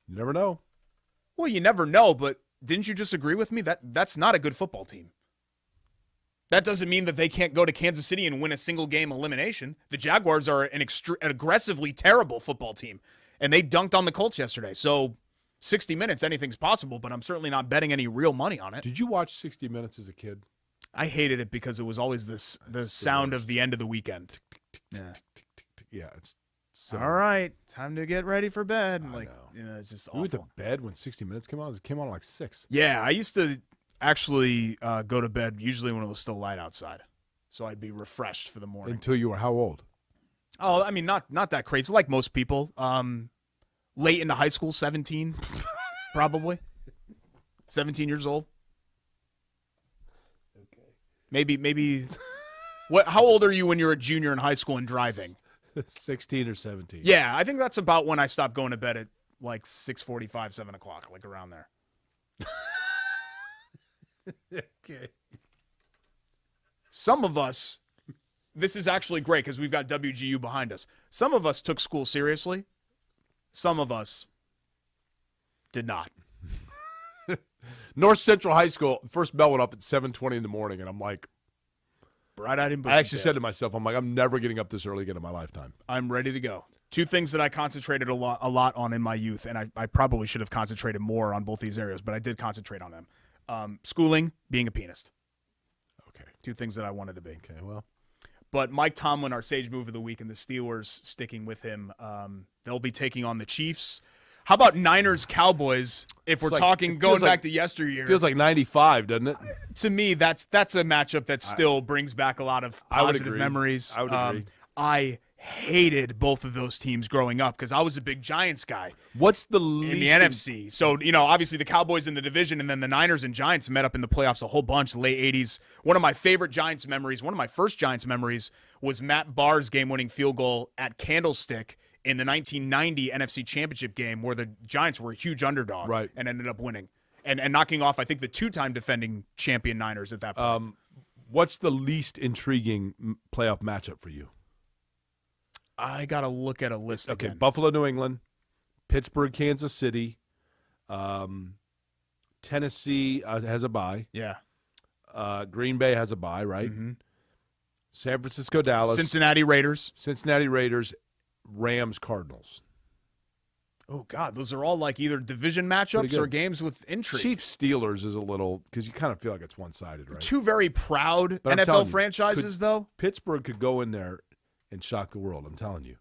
You never know. Well, you never know, but didn't you just agree with me? That's not a good football team. That doesn't mean that they can't go to Kansas City and win a single game elimination. The Jaguars are an aggressively terrible football team, and they dunked on the Colts yesterday. So 60 minutes, anything's possible, but I'm certainly not betting any real money on it. Did you watch 60 Minutes as a kid? I hated it because it was always the sound of the end of the weekend. Yeah. Yeah, it's so. All right, time to get ready for bed. I Like, know. you know, it's just You went to awful. bed when 60 Minutes came on? It came on at like 6. Yeah, I used to actually go to bed usually when it was still light outside, so I'd be refreshed for the morning. Until you were how old? Oh, I mean, not that crazy. Like most people, late into high school, 17, probably 17 years old. Okay. Maybe. What? How old are you when you're a junior in high school and driving? 16 or 17. Yeah, I think that's about when I stopped going to bed at like 6:45, 7 o'clock, like around there. Okay. Some of us, this is actually great because we've got WGU behind us. Some of us took school seriously. Some of us did not. North Central High School, first bell went up at 7:20 in the morning, and I'm like, Bright-eyed and I actually bushy-tailed. said to myself, I'm like, I'm never getting up this early again in my lifetime. I'm ready to go. 2 things that I concentrated a lot on in my youth, and I probably should have concentrated more on both these areas, but I did concentrate on them. Schooling, being a pianist. Okay. 2 things that I wanted to be. Okay, well. But Mike Tomlin, our sage move of the week, and the Steelers sticking with him. They'll be taking on the Chiefs. How about Niners-Cowboys if we're It's like- talking it going feels like- back to yesteryear? Feels like 95, doesn't it? To me, that's a matchup that still brings back a lot of I would positive agree. memories. I would agree. I hated both of those teams growing up because I was a big Giants guy What's the least in the NFC. So, obviously the Cowboys in the division and then the Niners and Giants met up in the playoffs a whole bunch, late 80s. One of my favorite Giants memories, one of my first Giants memories was Matt Barr's game-winning field goal at Candlestick in the 1990 NFC Championship game where the Giants were a huge underdog Right. and ended up winning and knocking off, I think, the 2-time defending champion Niners at that point. What's the least intriguing playoff matchup for you? I got to look at a list Okay, again. Buffalo, New England, Pittsburgh, Kansas City, Tennessee has a bye. Yeah. Green Bay has a bye, right? Mhm. San Francisco, Dallas, Cincinnati Raiders. Cincinnati Raiders, Rams, Cardinals. Oh, God. Those are all like either division Pretty matchups good. or games with intrigue. Chiefs, Steelers is a little because you kind of feel like it's one-sided, right? 2 very proud But I'm NFL telling you, franchises, though. Pittsburgh could go in there and shock the world. I'm telling you.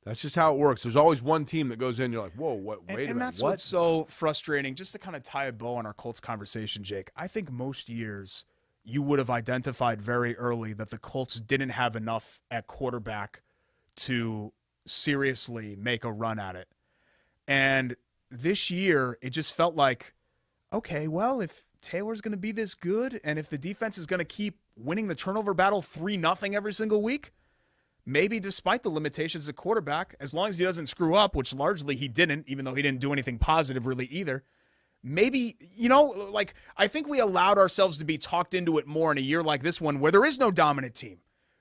That's just how it works. There's always one team that goes in. You're like, whoa, what? Wait a minute. And that's what? what's so frustrating. Just to kind of tie a bow on our Colts conversation, Jake, I think most years you would have identified very early that the Colts didn't have enough at quarterback to seriously make a run at it. And this year, it just felt like, okay, well, if Taylor's going to be this good and if the defense is going to keep winning the turnover battle 3-0 every single week, maybe despite the limitations of quarterback, as long as he doesn't screw up, which largely he didn't, even though he didn't do anything positive really either, maybe, like I think we allowed ourselves to be talked into it more in a year like this one where there is no dominant team.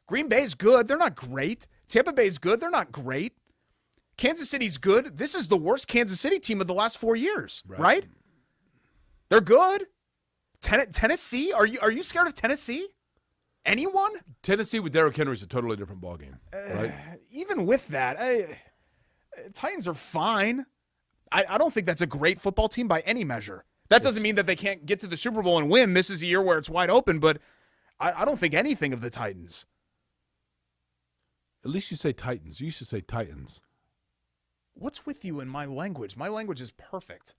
Green Bay's good. They're not great. Tampa Bay's good. They're not great. Kansas City's good. This is the worst Kansas City team of the last 4 years, right? They're good. Tennessee? Are you scared of Tennessee? Anyone? Tennessee with Derrick Henry is a totally different ballgame, right? Even with that, Titans are fine. I don't think that's a great football team by any measure. That doesn't mean that they can't get to the Super Bowl and win. This is a year where it's wide open, but I don't think anything of the Titans. At least you say Titans. You used to say Titans. What's with you in my language? My language is perfect.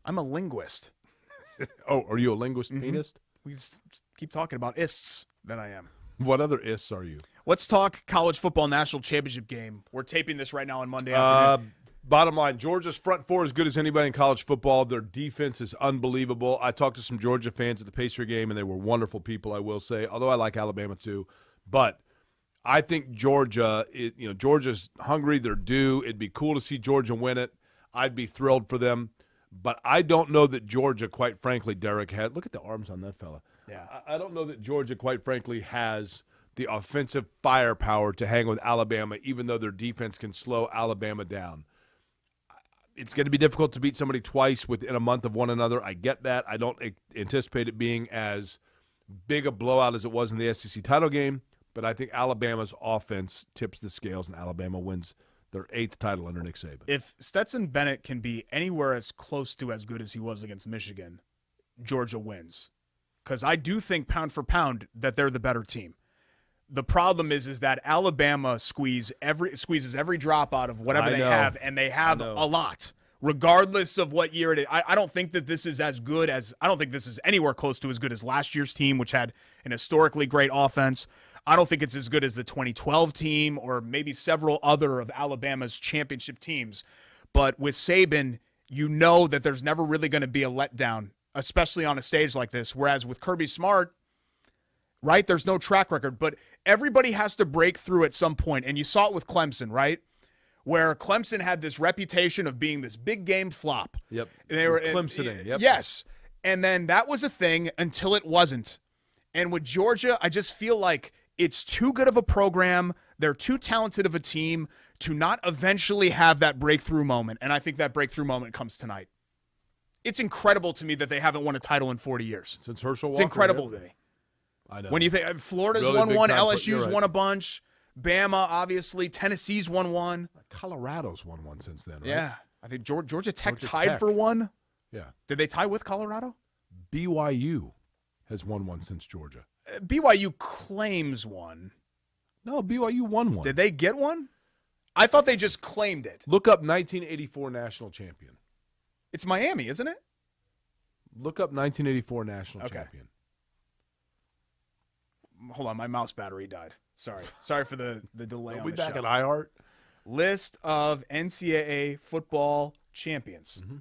I'm a linguist. Oh, are you a linguist pianist? We just keep talking about ists that I am. What other ists are you? Let's talk college football national championship game. We're taping this right now on Monday afternoon. Bottom line, Georgia's front four is as good as anybody in college football. Their defense is unbelievable. I talked to some Georgia fans at the Pacer game, and they were wonderful people, I will say, although I like Alabama too. But I think Georgia's hungry. They're due. It'd be cool to see Georgia win it. I'd be thrilled for them. But I don't know that Georgia, quite frankly, Derek, look at the arms on that fella. Yeah. I don't know that Georgia, quite frankly, has the offensive firepower to hang with Alabama, even though their defense can slow Alabama down. It's going to be difficult to beat somebody twice within a month of one another. I get that. I don't anticipate it being as big a blowout as it was in the SEC title game, but I think Alabama's offense tips the scales and Alabama wins their 8th title under Nick Saban. If Stetson Bennett can be anywhere as close to as good as he was against Michigan, Georgia wins. Because I do think pound for pound that they're the better team. The problem is that Alabama squeezes every drop out of whatever they have, and they have a lot, regardless of what year it is. I don't think that this is as good as – I don't think this is anywhere close to as good as last year's team, which had an historically great offense. I don't think it's as good as the 2012 team or maybe several other of Alabama's championship teams. But with Saban, you know that there's never really going to be a letdown, especially on a stage like this. Whereas with Kirby Smart, right, there's no track record. But everybody has to break through at some point. And you saw it with Clemson, right? Where Clemson had this reputation of being this big game flop. Yep. They were Clemsoning. Yep. Yes. And then that was a thing until it wasn't. And with Georgia, I just feel like it's too good of a program. They're too talented of a team to not eventually have that breakthrough moment. And I think that breakthrough moment comes tonight. It's incredible to me that they haven't won a title in 40 years. Since Herschel Walker. It's incredible to me. I know. When you think Florida's Really won big one, time, LSU's right. won a bunch, Bama, obviously, Tennessee's won one. Colorado's won one since then, right? Yeah. I think Georgia Tech Georgia tied Tech. for one. Yeah. Did they tie with Colorado? BYU has won one since Georgia. BYU claims one. No, BYU won one. Did they get one? I thought they just claimed it. Look up 1984 national champion. It's Miami, isn't it? Look up 1984 national Okay. champion. Hold on, my mouse battery died. Sorry for the delay Are on we the back show. at iHeart? List of NCAA football champions. Mm-hmm.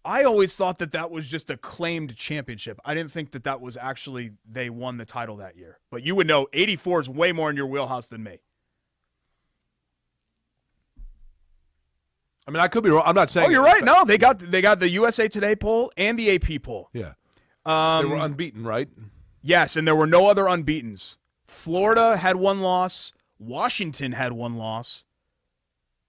I always thought that was just a claimed championship. I didn't think that was actually they won the title that year. But you would know 84 is way more in your wheelhouse than me. I mean, I could be wrong. I'm not saying. Oh, you're right. No, they got the USA Today poll and the AP poll. Yeah. They were unbeaten, right? Yes, and there were no other unbeatens. Florida had one loss. Washington had one loss.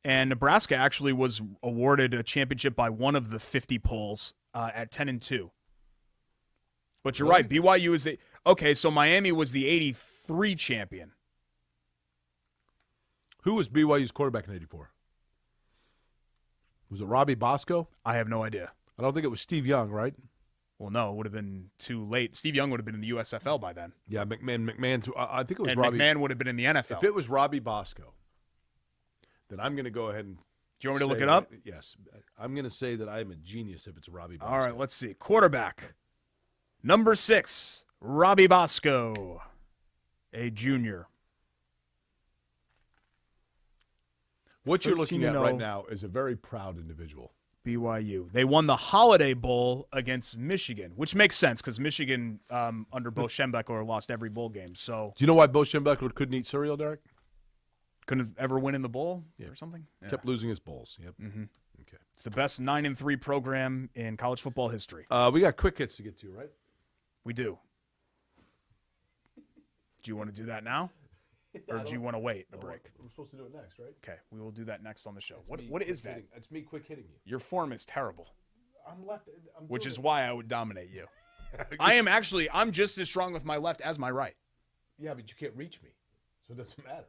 And Nebraska actually was awarded a championship by one of the 50 polls at 10-2. But you're right. BYU is so Miami was the 83 champion. Who was BYU's quarterback in 84? Was it Robbie Bosco? I have no idea. I don't think it was Steve Young, right? Well, no, it would have been too late. Steve Young would have been in the USFL by then. Yeah, McMahon. I think it was And Robbie. McMahon would have been in the NFL. If it was Robbie Bosco, then I'm going to go ahead and. Do you want me to look say it up? Yes. I'm going to say that I am a genius if it's Robbie Bosco. All right, let's see. Quarterback. Number 6, Robbie Bosco, a junior. What you're looking at 13-0. right now is a very proud individual. BYU. They won the Holiday Bowl against Michigan, which makes sense because Michigan, under Bo Schembechler, lost every bowl game. So Do you know why Bo Schembechler couldn't eat cereal, Derek? couldn't ever win in the bowl or something? Yeah. Kept losing his bowls. Yep. Mm-hmm. Okay. It's the best 9-3 program in college football history. We got quick hits to get to, right? We do. Do you want to do that now? Or do you want to wait a break? We're supposed to do it next, right? Okay, we will do that next on the show. What is that? It's me quick hitting you. Your form is terrible, I'm left. which is why I would dominate you. I'm just as strong with my left as my right. Yeah, but you can't reach me, so it doesn't matter.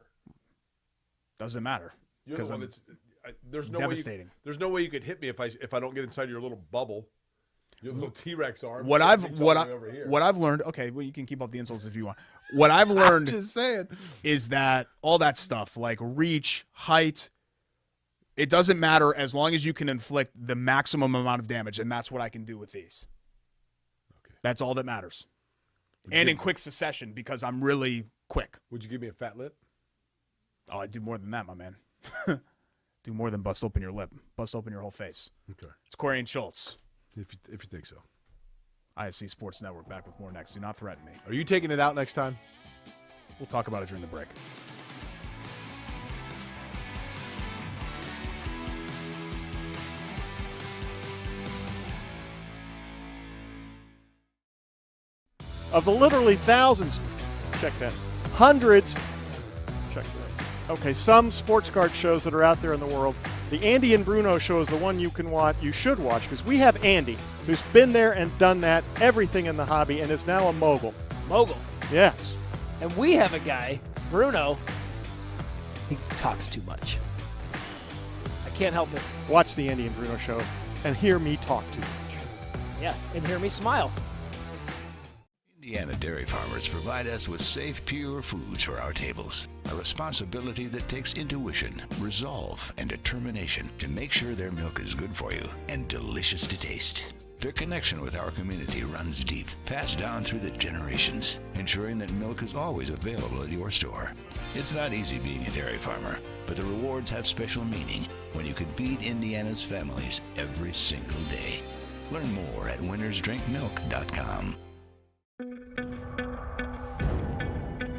Doesn't matter. You're the one that's there's no devastating. There's no way you could hit me if I don't get inside your little bubble. Your little T-Rex arm. What I've learned. Okay, well you can keep up the insults if you want. What I've learned just saying is that all that stuff like reach, height, it doesn't matter as long as you can inflict the maximum amount of damage, and that's what I can do with these. Okay. That's all that matters. And in quick succession because I'm really quick. Would you give me a fat lip? Oh, I do more than that, my man. Do more than bust open your lip. Bust open your whole face. Okay. It's Corey and Schultz. If you think so. ISC Sports Network, back with more next. Do not threaten me. Are you taking it out next time? We'll talk about it during the break. Of the literally thousands, check that, hundreds, check that. Okay, some sports card shows that are out there in the world. The Andy and Bruno show is the one you should watch, because we have Andy, who's been there and done that, everything in the hobby, and is now a mogul. Mogul. Yes. And we have a guy, Bruno, he talks too much. I can't help it. Watch the Andy and Bruno show and hear me talk too much. Yes, and hear me smile. Indiana dairy farmers provide us with safe, pure foods for our tables. A responsibility that takes intuition, resolve, and determination to make sure their milk is good for you and delicious to taste. Their connection with our community runs deep, passed down through the generations, ensuring that milk is always available at your store. It's not easy being a dairy farmer, but the rewards have special meaning when you can feed Indiana's families every single day. Learn more at winnersdrinkmilk.com.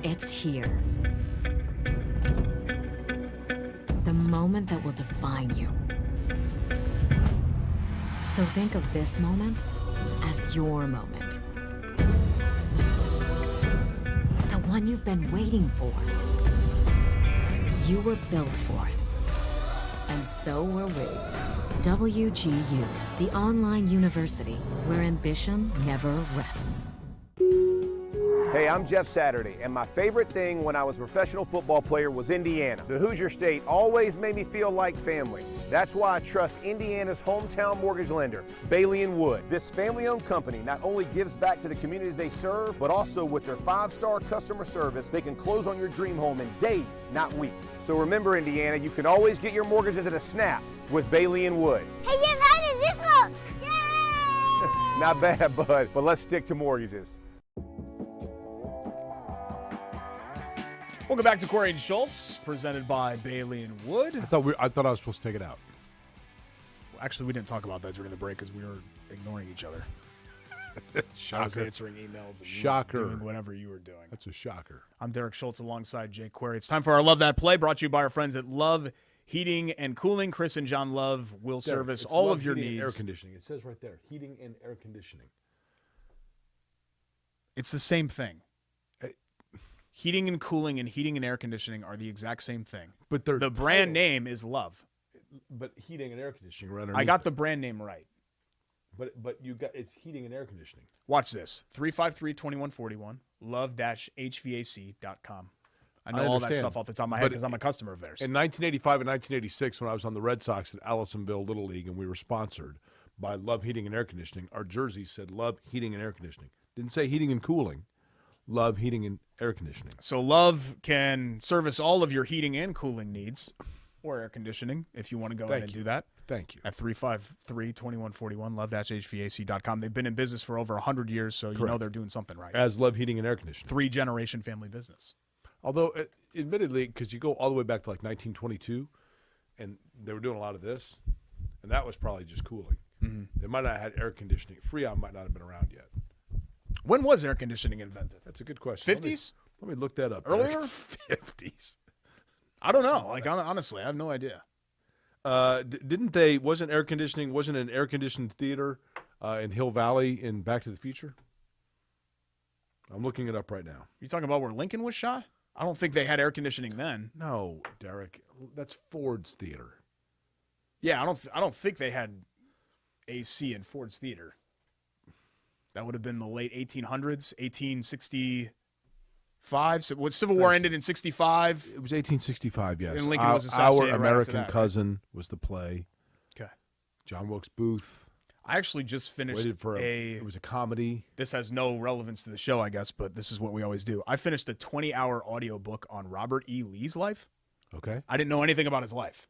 It's here. The moment that will define you. So think of this moment as your moment. The one you've been waiting for. You were built for it. And so were we. WGU, the online university where ambition never rests. Hey, I'm Jeff Saturday, and my favorite thing when I was a professional football player was Indiana. The Hoosier State always made me feel like family. That's why I trust Indiana's hometown mortgage lender, Bailey & Wood. This family-owned company not only gives back to the communities they serve, but also with their 5-star customer service, they can close on your dream home in days, not weeks. So remember, Indiana, you can always get your mortgages at a snap with Bailey & Wood. Hey, Jeff, how does this look? Yay! Not bad, bud, but let's stick to mortgages. Welcome back to Corey and Schultz, presented by Bailey and Wood. I thought I was supposed to take it out. Actually, we didn't talk about that during the break because we were ignoring each other. Shocker. I was answering emails and Shocker. you were doing whatever you were doing. That's a shocker. I'm Derek Schultz alongside Jake Query. It's time for our Love That Play, brought to you by our friends at Love Heating and Cooling. Chris and John Love will service all of your heating needs. And air conditioning. It says right there, heating and air conditioning. It's the same thing. Heating and cooling and heating and air conditioning are the exact same thing. But the brand name is Love. But heating and air conditioning are underneath. I got the brand name right. But it's heating and air conditioning. Watch this. 353-2141, love-hvac.com. I know all that stuff off the top of my head because I'm a customer of theirs. In 1985 and 1986, when I was on the Red Sox at Allisonville Little League and we were sponsored by Love Heating and Air Conditioning, our jerseys said Love Heating and Air Conditioning. Didn't say heating and cooling. Love Heating and Air Conditioning. So Love can service all of your heating and cooling needs, or air conditioning, if you want to go ahead and do that. Thank you. At 353-2141, love-hvac.com. They've been in business for over 100 years, so you know they're doing something right. As Love Heating and Air Conditioning. 3-generation family business. Although, admittedly, because you go all the way back to like 1922, and they were doing a lot of this, and that was probably just cooling. Mm-hmm. They might not have had air conditioning. Freon might not have been around yet. When was air conditioning invented? That's a good question. 50s? Let me look that up. Earlier? 50s. I don't know. Like honestly, I have no idea. Didn't they? Wasn't an air conditioned theater in Hill Valley in Back to the Future? I'm looking it up right now. You talking about where Lincoln was shot? I don't think they had air conditioning then. No, Derek, that's Ford's theater. Yeah, I don't think they had AC in Ford's theater. That would have been the late 1800s, 1865. So when Civil War ended in 65. It was 1865, yes. And Lincoln was assassinated Our right American after that, Cousin was the play. Okay. John Wilkes Booth. I actually just finished It was a comedy. This has no relevance to the show, I guess, but this is what we always do. I finished a 20-hour audiobook on Robert E. Lee's life. Okay. I didn't know anything about his life.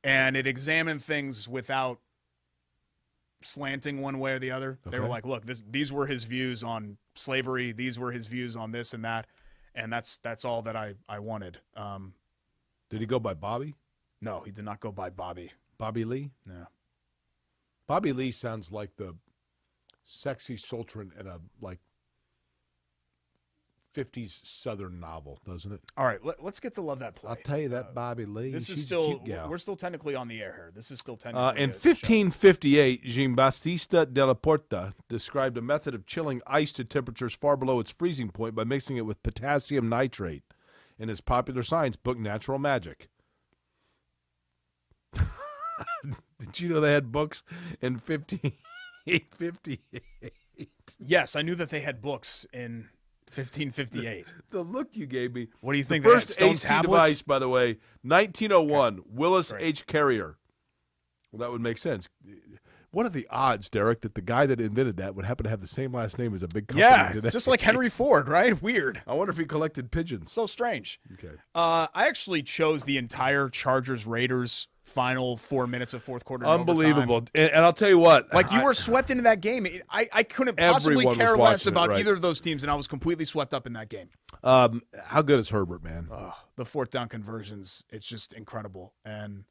And it examined things without slanting one way or the other. They were like, look, these were his views on slavery. These were his views on this and that. And that's all that I wanted. Did he go by Bobby? No, he did not go by Bobby. Bobby Lee? No. Bobby Lee sounds like the sexy sultran in a, 50s Southern novel, doesn't it? All right, let's get to Love That Play. I'll tell you that Bobby Lee. This is she's still, a cute gal. we're still technically on the air here. This is still technically In a show. 1558, Giambattista della Porta described a method of chilling ice to temperatures far below its freezing point by mixing it with potassium nitrate in his popular science book, Natural Magic. Did you know they had books in 1558? Yes, I knew that they had books in 1558. The look you gave me. What do you think? The they had first stone AC tablets? device, by the way, 1901, Willis Great. H. Carrier. Well, that would make sense. What are the odds, Derek, that the guy that invented that would happen to have the same last name as a big company Yeah, today? just like Henry Ford, right? Weird. I wonder if he collected pigeons. So strange. Okay. I actually chose the entire Chargers-Raiders final 4 minutes of fourth quarter. Unbelievable. Overtime. And I'll tell you what. Like, you were swept into that game. I couldn't possibly Everyone was care less watching it, about right. either of those teams, and I was completely swept up in that game. How good is Herbert, man? The fourth down conversions, it's just incredible. And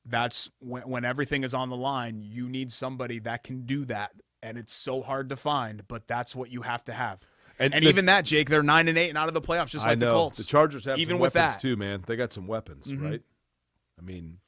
that's when everything is on the line, you need somebody that can do that. And it's so hard to find, but that's what you have to have. And even that, Jake, they're 9-8 and out of the playoffs, just like the Colts. The Chargers have even some with weapons that. too, man. They got some weapons, right? I mean,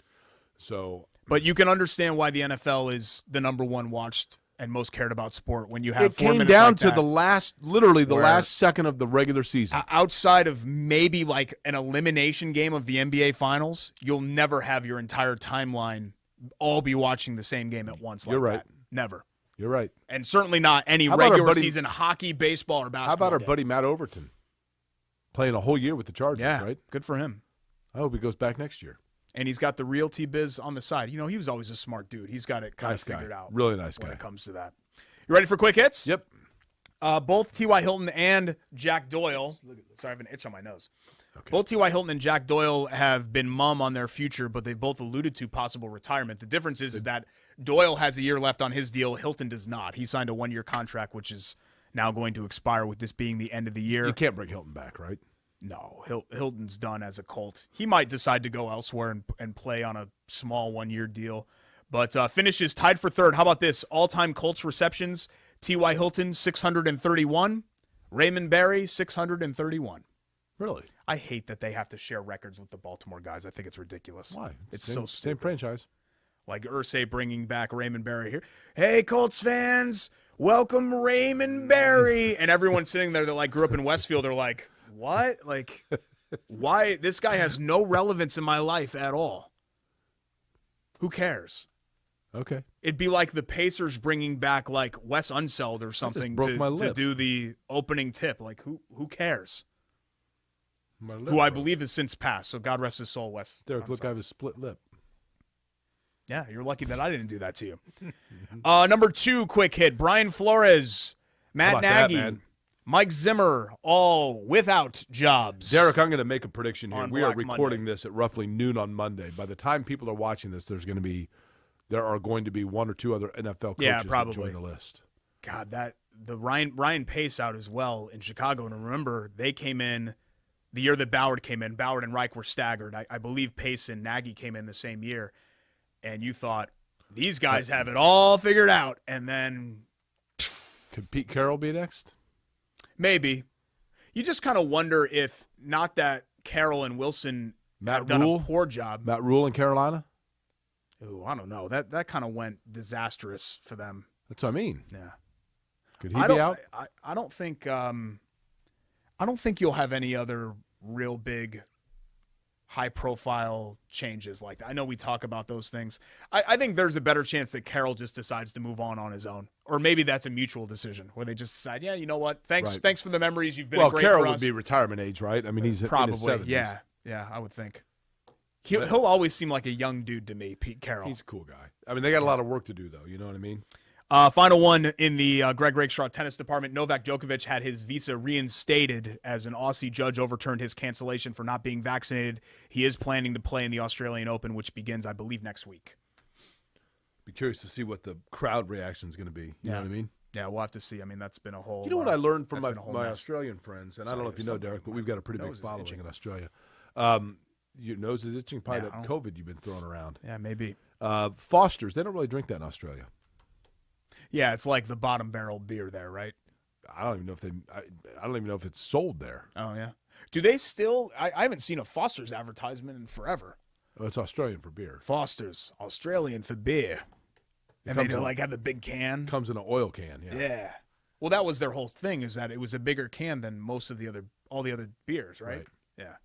so. But you can understand why the NFL is the number one watched and most cared about sport when you have It 4 came minutes down like to that. the Where- last second of the regular season. Outside of maybe like an elimination game of the NBA Finals, you'll never have your entire timeline all be watching the same game at once. Like You're right. that. Never. You're right. And certainly not any How about our regular buddy- season hockey, baseball, or basketball. How about our game. buddy Matt Overton playing a whole year with the Chargers, Yeah, right? good for him. I hope he goes back next year. And he's got the realty biz on the side. You know, he was always a smart dude. He's got it kind Nice of guy. figured out. Really nice when guy. it comes to that. You ready for quick hits? Yep. Both T.Y. Hilton and Jack Doyle. Sorry, I have an itch on my nose. Okay. Both T.Y. Hilton and Jack Doyle have been mum on their future, but they've both alluded to possible retirement. The difference is that Doyle has a year left on his deal. Hilton does not. He signed a 1-year contract, which is now going to expire with this being the end of the year. You can't bring Hilton back, right? No, Hilton's done as a Colt. He might decide to go elsewhere and play on a small 1-year deal. But finishes tied for third. How about this? All-time Colts receptions. T.Y. Hilton, 631. Raymond Berry, 631. Really? I hate that they have to share records with the Baltimore guys. I think it's ridiculous. Why? It's same, so same stupid. franchise. Like Irsay bringing back Raymond Berry here. Hey, Colts fans, welcome Raymond Berry. And everyone sitting there that like grew up in Westfield are like, what? Like, why? This guy has no relevance in my life at all. Who cares? Okay. It'd be like the Pacers bringing back like Wes Unseld or something broke my to lip. do the opening tip. Like, who cares? My lip Who I broke. believe has since passed. So God rest his soul, Wes. Derek, look, Unseld. I have a split lip. Yeah, you're lucky that I didn't do that to you. Number 2, quick hit. Brian Flores, Matt How about that, Nagy, man? Mike Zimmer, all without jobs. Derek, I'm going to make a prediction here. On We are Black recording Monday. this at roughly noon on Monday. By the time people are watching this, there are going to be 1 or 2 other NFL coaches Yeah, that probably. join the list. God, the Ryan Pace out as well in Chicago. And remember, they came in the year that Ballard came in. Ballard and Reich were staggered. I believe Pace and Nagy came in the same year. And you thought, these guys have it all figured out. And then Could Pete Carroll be next? maybe. You just kind of wonder if, not that Carroll and Wilson Matt have done Rule? a poor job. Matt Rule in Carolina? Ooh, I don't know. That kind of went disastrous for them. That's what I mean. Yeah. Could he be out? I don't think you'll have any other real big high-profile changes like that. I know we talk about those things. I think there's a better chance that Carroll just decides to move on his own. Or maybe that's a mutual decision where they just decide, yeah, you know what? Thanks for the memories. You've been great Carroll for us. would be retirement age, right? I mean, he's probably, in his 70s. Yeah, I would think. He'll always seem like a young dude to me, Pete Carroll. He's a cool guy. I mean, they got a lot of work to do, though. You know what I mean? Final one in the Greg Rakestraw tennis department. Novak Djokovic had his visa reinstated as an Aussie judge overturned his cancellation for not being vaccinated. He is planning to play in the Australian Open, which begins, I believe, next week. Be curious to see what the crowd reaction is going to be. You know what I mean? Yeah, we'll have to see. I mean, that's been a whole. You know what I learned from that's been a whole my mess. Australian friends, and I Sorry, don't know if you know, there's Derek, but something we've got a pretty my big nose is following itching. in Australia. Your nose is itching. Probably Yeah, that COVID you've been throwing around. Yeah, maybe. Foster's, they don't really drink that in Australia. Yeah, it's like the bottom barrel beer there, right? I don't even know if I don't even know if it's sold there. Oh, yeah. Do they still? I haven't seen a Foster's advertisement in forever. Oh, it's Australian for beer. Foster's, Australian for beer. And they don't have the big can. Comes in an oil can. Yeah. Well, that was their whole thing, is that it was a bigger can than all the other beers, right? Yeah.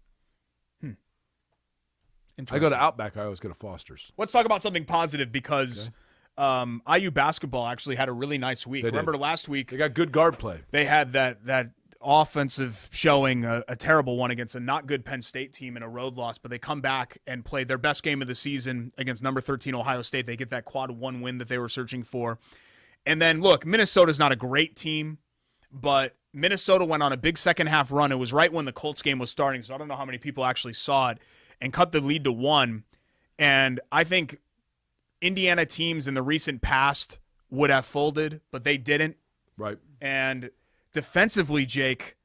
I go to Outback. I always go to Foster's. Let's talk about something positive because IU basketball actually had a really nice week. Remember last week? They got good guard play. They had that offensive showing, a terrible one against a not good Penn State team in a road loss, but they come back and play their best game of the season against number 13 Ohio State. They get that quad one win that they were searching for. And then, look, Minnesota's not a great team, but Minnesota went on a big second-half run. It was right when the Colts game was starting, so I don't know how many people actually saw it, and cut the lead to 1. And I think Indiana teams in the recent past would have folded, but they didn't. Right. And defensively, Jake,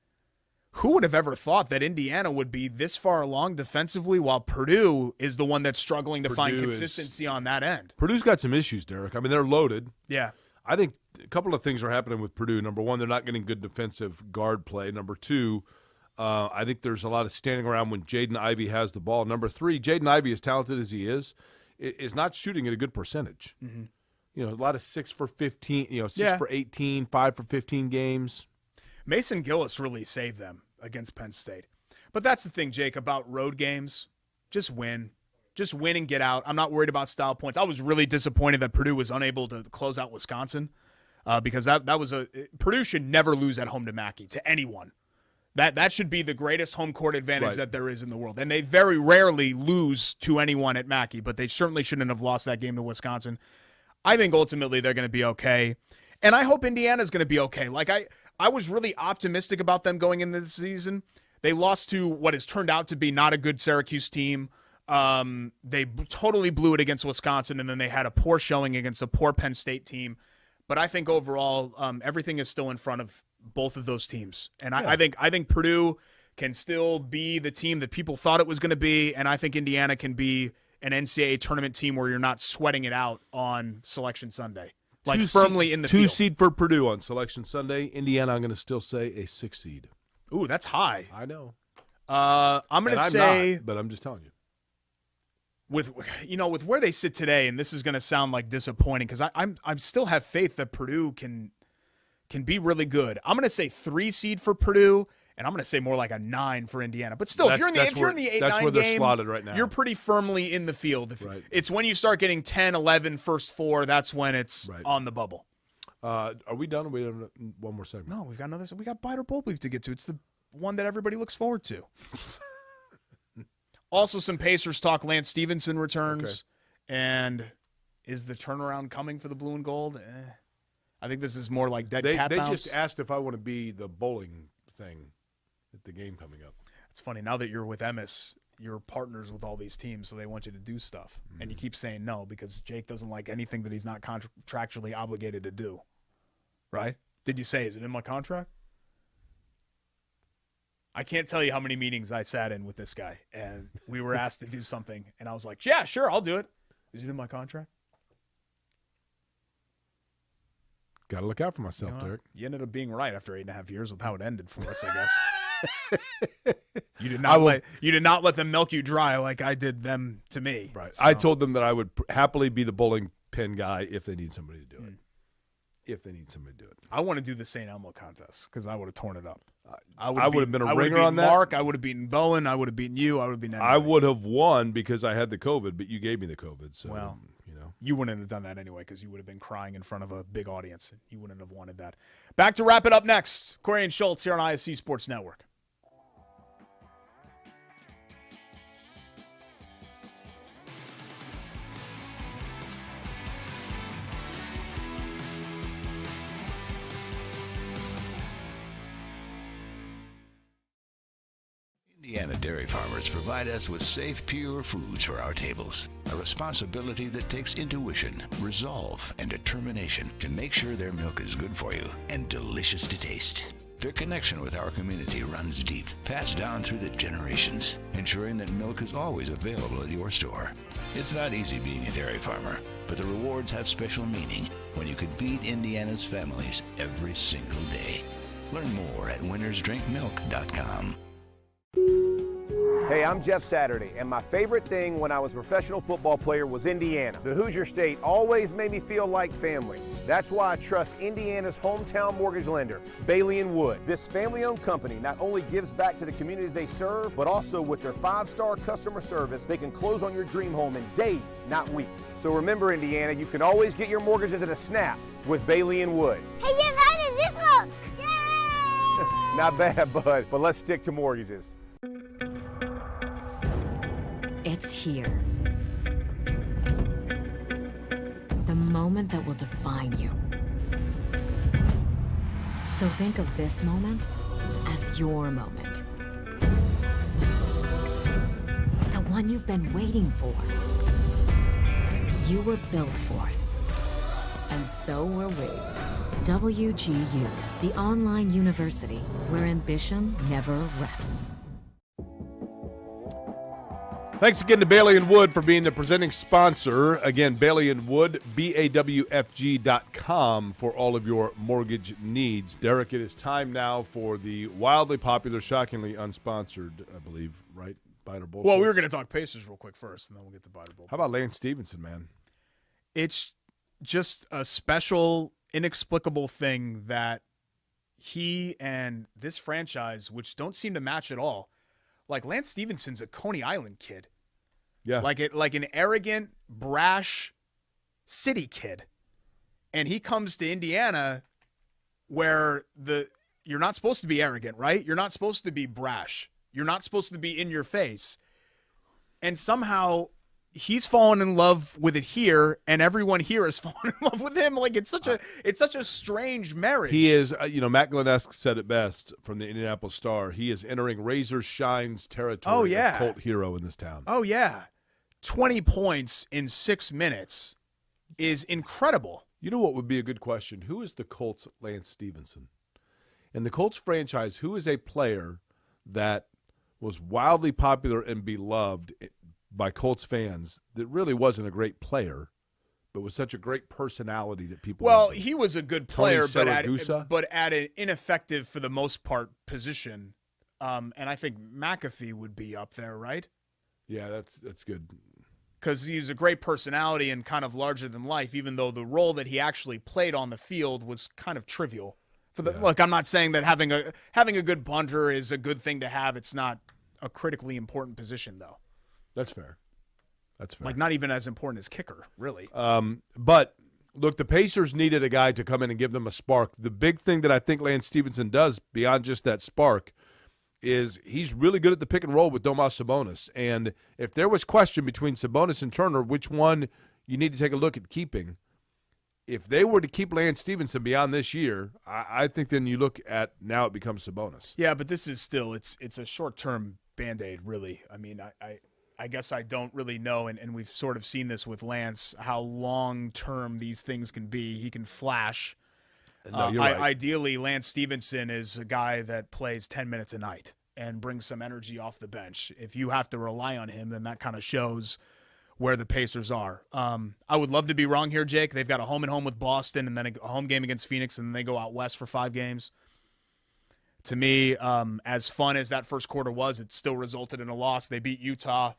who would have ever thought that Indiana would be this far along defensively while Purdue is the one that's struggling to find consistency on that end? Purdue's got some issues, Derek. I mean, they're loaded. Yeah. I think a couple of things are happening with Purdue. Number one, they're not getting good defensive guard play. Number two, I think there's a lot of standing around when Jaden Ivey has the ball. Number three, Jaden Ivey, as talented as he is not shooting at a good percentage. Mm-hmm. You know, a lot of 6 for 15, 6 for 18, 5 for 15 games. Mason Gillis really saved them against Penn State. But that's the thing, Jake, about road games. Just win. Just win and get out. I'm not worried about style points. I was really disappointed that Purdue was unable to close out Wisconsin because that was Purdue should never lose at home to Mackey, to anyone. That should be the greatest home court advantage that there is in the world. And they very rarely lose to anyone at Mackey, but they certainly shouldn't have lost that game to Wisconsin. I think ultimately they're going to be okay. And I hope Indiana's going to be okay. Like I was really optimistic about them going into the season. They lost to what has turned out to be not a good Syracuse team. They totally blew it against Wisconsin, and then they had a poor showing against a poor Penn State team. But I think overall, everything is still in front of both of those teams. And I think Purdue can still be the team that people thought it was going to be, and I think Indiana can be an NCAA tournament team where you're not sweating it out on Selection Sunday. Like firmly in the field. 2 seed for Purdue on Selection Sunday. Indiana, I'm going to still say a 6 seed. Ooh, that's high. I know. I'm going to say, not, but I'm just telling you. with where they sit today, and this is going to sound like disappointing because I still have faith that Purdue can be really good. I'm going to say 3 seed for Purdue, and I'm going to say more like a 9 for Indiana. But still, if you're in the 8-9 that's where they're game, slotted right now. You're pretty firmly in the field. It's when you start getting 10, 11, first 4, that's when it's on the bubble. Are we done? We have one more segment. No, we've got another. We got Bite or Bowl Beef to get to. It's the one that everybody looks forward to. Also, some Pacers talk. Lance Stevenson returns. Okay. And is the turnaround coming for the blue and gold? I think this is more like dead cat bounce. They just asked if I want to be the bowling thing at the game coming up. It's funny. Now that you're with Emmis, you're partners with all these teams, so they want you to do stuff. Mm. And you keep saying no because Jake doesn't like anything that he's not contractually obligated to do. Right? Did you say, is it in my contract? I can't tell you how many meetings I sat in with this guy, and we were asked to do something, and I was like, yeah, sure, I'll do it. Is it in my contract? Got to look out for myself, Derek. You ended up being right after 8.5 years with how it ended for us, I guess. You did not let them milk you dry like I did them to me. Right. So. I told them that I would happily be the bowling pin guy if they need somebody to do it. If they need somebody to do it. I want to do the St. Elmo contest because I would have torn it up. I would have been a ringer on that. Mark, I would have beaten Bowen. I would have beaten you. I would have beaten anybody. I would have won because I had the COVID, but you gave me the COVID. So, well, you wouldn't have done that anyway because you would have been crying in front of a big audience. You wouldn't have wanted that. Back to wrap it up next. Corey and Schultz here on ISC Sports Network. Indiana dairy farmers provide us with safe, pure foods for our tables. A responsibility that takes intuition, resolve, and determination to make sure their milk is good for you and delicious to taste. Their connection with our community runs deep, passed down through the generations, ensuring that milk is always available at your store. It's not easy being a dairy farmer, but the rewards have special meaning when you can feed Indiana's families every single day. Learn more at winnersdrinkmilk.com. Hey, I'm Jeff Saturday, and my favorite thing when I was a professional football player was Indiana. The Hoosier State always made me feel like family. That's why I trust Indiana's hometown mortgage lender, Bailey & Wood. This family-owned company not only gives back to the communities they serve, but also with their 5-star customer service, they can close on your dream home in days, not weeks. So remember, Indiana, you can always get your mortgages in a snap with Bailey & Wood. Hey, Jeff, how does this look? Yay! Not bad, bud, but let's stick to mortgages. It's here. The moment that will define you. So think of this moment as your moment. The one you've been waiting for. You were built for it. And so were we. WGU, the online university where ambition never rests. Thanks again to Bailey & Wood for being the presenting sponsor. Again, Bailey & Wood, BAWFG.com for all of your mortgage needs. Derek, it is time now for the wildly popular, shockingly unsponsored, I believe, right? Biter Bullshit. Well, we were going to talk Pacers real quick first, and then we'll get to Biter Bullshit. How about Lance Stevenson, man? It's just a special, inexplicable thing that he and this franchise, which don't seem to match at all, like Lance Stevenson's a Coney Island kid. Yeah. Like an arrogant, brash city kid. And he comes to Indiana where you're not supposed to be arrogant, right? You're not supposed to be brash. You're not supposed to be in your face. And somehow he's fallen in love with it here, and everyone here has fallen in love with him. Like it's such a strange marriage. He is, Matt Glennesk said it best from the Indianapolis Star. He is entering Razor Shine's territory of cult hero in this town. Oh, yeah. 20 points in 6 minutes is incredible. You know what would be a good question? Who is the Colts' Lance Stevenson? In the Colts franchise, who is a player that was wildly popular and beloved by Colts fans that really wasn't a great player, but was such a great personality that people Well, loved? he was a good player, but Siragusa? at an ineffective, for the most part, position. And I think McAfee would be up there, right? Yeah, that's good. Because he's a great personality and kind of larger than life, even though the role that he actually played on the field was kind of trivial. Look, I'm not saying that having a good punter is a good thing to have. It's not a critically important position, though. That's fair. That's fair. Like, not even as important as kicker, really. But, look, the Pacers needed a guy to come in and give them a spark. The big thing that I think Lance Stevenson does beyond just that spark is he's really good at the pick and roll with Domas Sabonis. And if there was question between Sabonis and Turner, which one you need to take a look at keeping, if they were to keep Lance Stevenson beyond this year, I think then you look at now it becomes Sabonis. Yeah, but this is still it's a short-term Band-Aid, really. I mean, I guess I don't really know, and we've sort of seen this with Lance, how long-term these things can be. He can flash. No, you're right. Ideally, Lance Stevenson is a guy that plays 10 minutes a night and brings some energy off the bench. If you have to rely on him, then that kind of shows where the Pacers are. I would love to be wrong here, Jake. They've got a home-and-home with Boston and then a home game against Phoenix, and then they go out west for 5 games. To me, as fun as that first quarter was, it still resulted in a loss. They beat Utah.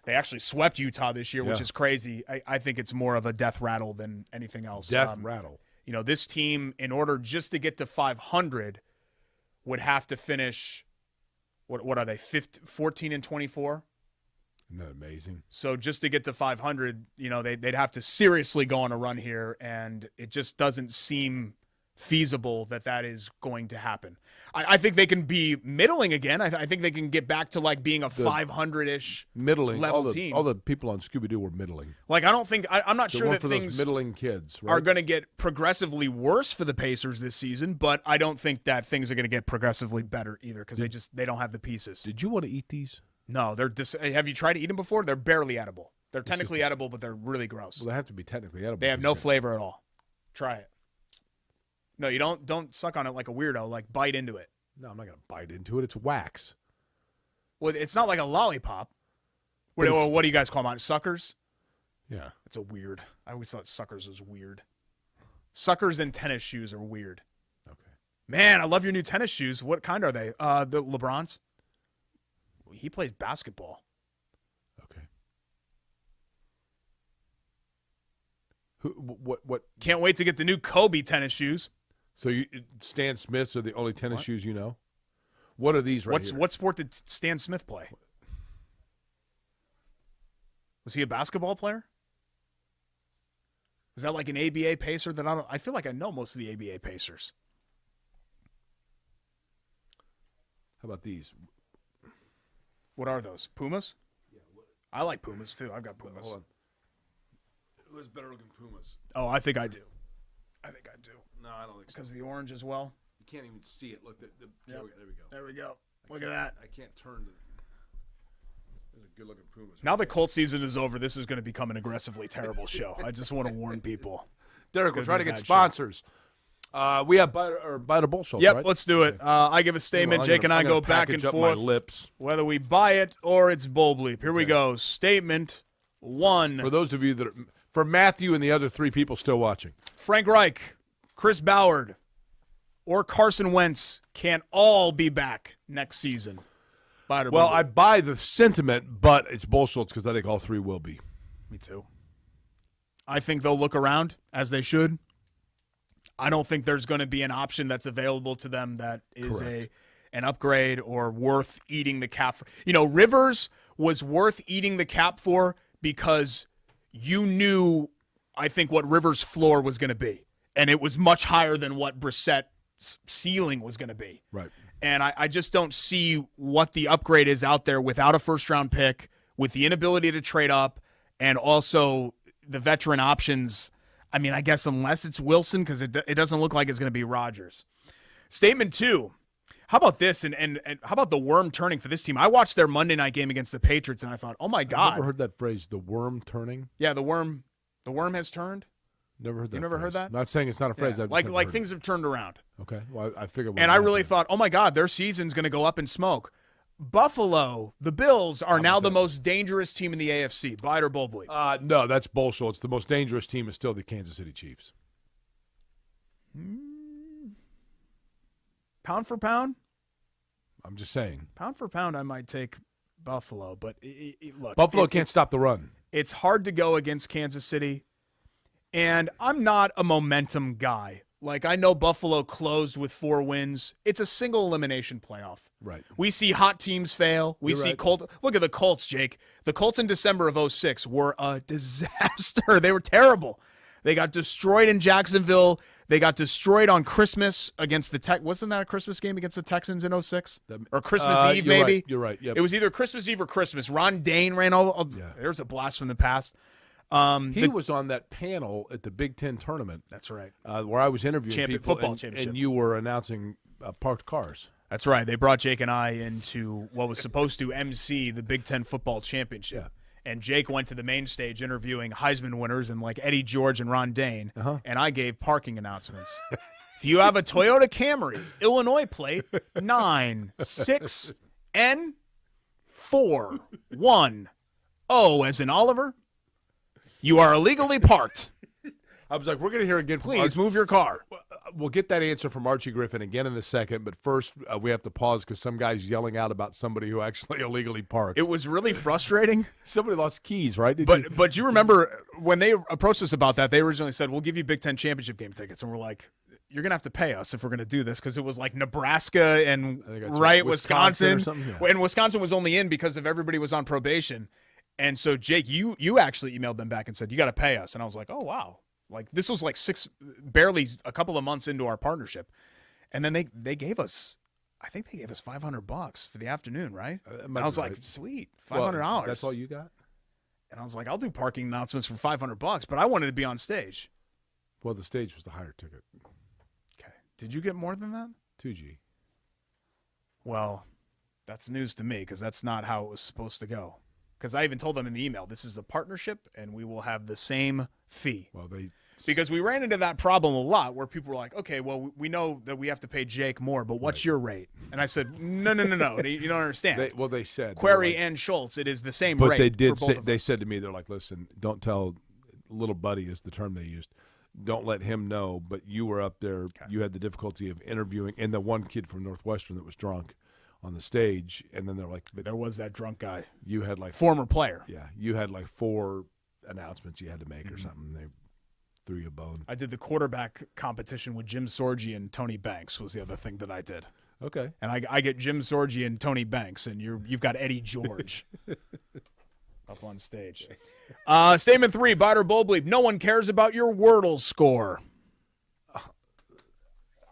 They actually swept Utah this year, which is crazy. I think it's more of a death rattle than anything else. Death rattle. You know, this team, in order just to get to 500, would have to finish, what are they, 14 and 24? Isn't that amazing? So just to get to 500, you know, they'd have to seriously go on a run here, and it just doesn't seem feasible that is going to happen. I think they can be middling again. I think they can get back to like being a 500-ish middling level team. All the people on Scooby-Doo were middling. Like, I don't think I'm not sure that for things those middling kids right? are going to get progressively worse for the Pacers this season, but I don't think that things are going to get progressively better either because they don't have the pieces. Did you want to eat these? No, they're have you tried to eat them before? They're barely edible. They're technically edible, but they're really gross. Well, they have to be technically edible. They have no flavor at all. Try it. No, you don't suck on it like a weirdo. Like, bite into it. No, I'm not going to bite into it. It's wax. Well, it's not like a lollipop. What do you guys call them? Suckers? Yeah. It's a weird. I always thought suckers was weird. Suckers and tennis shoes are weird. Okay. Man, I love your new tennis shoes. What kind are they? The LeBron's? He plays basketball. Okay. What? Can't wait to get the new Kobe tennis shoes. So Stan Smiths are the only tennis shoes you know? What are these here? What sport did Stan Smith play? Was he a basketball player? Is that like an ABA Pacer that I feel like I know most of the ABA Pacers. How about these? What are those? Pumas? Yeah. I like Pumas too. I've got Pumas. Hold on. Who has better looking Pumas? Oh, I think I do. No, I don't think so. Because of the orange as well. You can't even see it. Look, there we go. There we go. Look at that. I can't turn to. Those are good looking Pumas. Now the Colts season is over. This is going to become an aggressively terrible show. I just want to warn people. Derek, we're trying to get sponsors. We have Bite a Bullshit. Yep, right? let's do it. I give a statement. Jake and I go back and forth. My lips. Whether we buy it or it's bull bleep. Here we go. Statement 1. For those of you that for Matthew and the other 3 people still watching. Frank Reich, Chris Ballard, or Carson Wentz can't all be back next season. Well, I buy the sentiment, but it's bullshit because I think all 3 will be. Me too. I think they'll look around, as they should. I don't think there's going to be an option that's available to them that is an upgrade or worth eating the cap for. You know, Rivers was worth eating the cap for because you knew, I think, what Rivers' floor was going to be. And it was much higher than what Brissett's ceiling was going to be. Right. And I just don't see what the upgrade is out there without a first-round pick, with the inability to trade up, and also the veteran options. I mean, I guess unless it's Wilson, because it doesn't look like it's going to be Rodgers. Statement 2. How about this? And how about the worm turning for this team? I watched their Monday night game against the Patriots, and I thought, oh, my God. I've never heard that phrase, the worm turning. Yeah, the worm has turned. Never heard that. You never heard that? Not saying it's not a phrase. Yeah. Like things have turned around. Okay. Well, I figured. And I really thought, oh my God, their season's going to go up in smoke. Buffalo, the Bills are now the most dangerous team in the AFC. Bite or bull bleep? No, that's bullshit. It's the most dangerous team is still the Kansas City Chiefs. Pound for pound? I'm just saying. Pound for pound, I might take Buffalo, but look, Buffalo can't stop the run. It's hard to go against Kansas City. And I'm not a momentum guy. Like, I know Buffalo closed with 4 wins. It's a single elimination playoff. Right. We see hot teams fail. We see Colts. Look at the Colts, Jake. The Colts in December of 2006 were a disaster. They were terrible. They got destroyed in Jacksonville. They got destroyed on Christmas against the Wasn't that a Christmas game against the Texans in 2006? Or Christmas Eve, maybe? Right. You're right. Yep. It was either Christmas Eve or Christmas. Ron Dane ran all. Yeah. There's a blast from the past. He was on that panel at the Big Ten tournament. That's right. Where I was interviewing people, football championship, and you were announcing parked cars. That's right. They brought Jake and I into what was supposed to MC the Big Ten football championship. Yeah. And Jake went to the main stage interviewing Heisman winners and like Eddie George and Ron Dane. And I gave parking announcements. If you have a Toyota Camry, Illinois plate 96N410 as in Oliver, you are illegally parked. I was like, we're going to hear again from Please move your car. we'll get that answer from Archie Griffin again in a second, but first we have to pause because some guy's yelling out about somebody who actually illegally parked. It was really frustrating. Somebody lost keys, right? But you remember when they approached us about that, they originally said, we'll give you Big Ten championship game tickets. And we're like, you're going to have to pay us if we're going to do this, because it was like Nebraska and Wisconsin. Or something, yeah. And Wisconsin was only in because of everybody was on probation. And so, Jake, you actually emailed them back and said, you got to pay us. And I was like, oh, wow. Like, this was like barely a couple of months into our partnership. And then they gave us, I think they gave us $500 for the afternoon, right? And I was like, sweet, $500. Well, that's all you got? And I was like, I'll do parking announcements for $500, but I wanted to be on stage. Well, the stage was the higher ticket. Okay. Did you get more than that? 2G. Well, that's news to me, because that's not how it was supposed to go. Because I even told them in the email, this is a partnership, and we will have the same fee. Well, because we ran into that problem a lot where people were like, okay, well, we know that we have to pay Jake more, but what's your rate? And I said, no. You don't understand. They said. Query and Schultz, it is the same but rate. But they did for both say, of they us. said to me, they're like, listen, don't tell little buddy is the term they used. Don't let him know, but you were up there. Okay. You had the difficulty of interviewing, and the one kid from Northwestern that was drunk on the stage, and then they're like, there was that drunk guy. You had like former player. Yeah, you had like 4 announcements you had to make or something. They threw you a bone. I did the quarterback competition with Jim Sorgi and Tony Banks was the other thing that I did. Okay. And I get Jim Sorgi and Tony Banks, and you've got Eddie George up on stage. Statement 3, Biter Bull Bleep. No one cares about your Wordle score.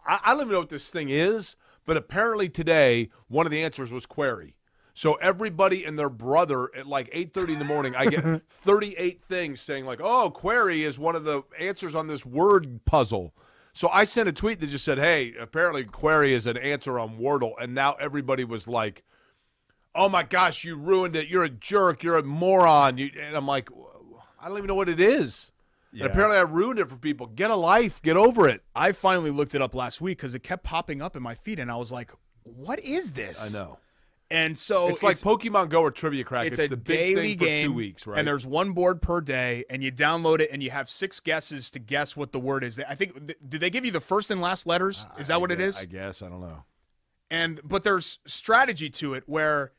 I don't even know what this thing is. But apparently today, one of the answers was query. So everybody and their brother at like 8:30 in the morning, I get 38 things saying like, oh, query is one of the answers on this word puzzle. So I sent a tweet that just said, hey, apparently query is an answer on Wordle. And now everybody was like, oh, my gosh, you ruined it. You're a jerk. You're a moron. And I'm like, I don't even know what it is. Yeah. And apparently I ruined it for people. Get a life. Get over it. I finally looked it up last week because it kept popping up in my feed, and I was like, what is this? I know. And so it's like Pokemon Go or Trivia Crack. It's the a big daily thing game, for 2 weeks, right? And there's one board per day, and you download it, and you have 6 guesses to guess what the word is. I think, did they give you the first and last letters? Is that what it is? I guess. I don't know. But there's strategy to it where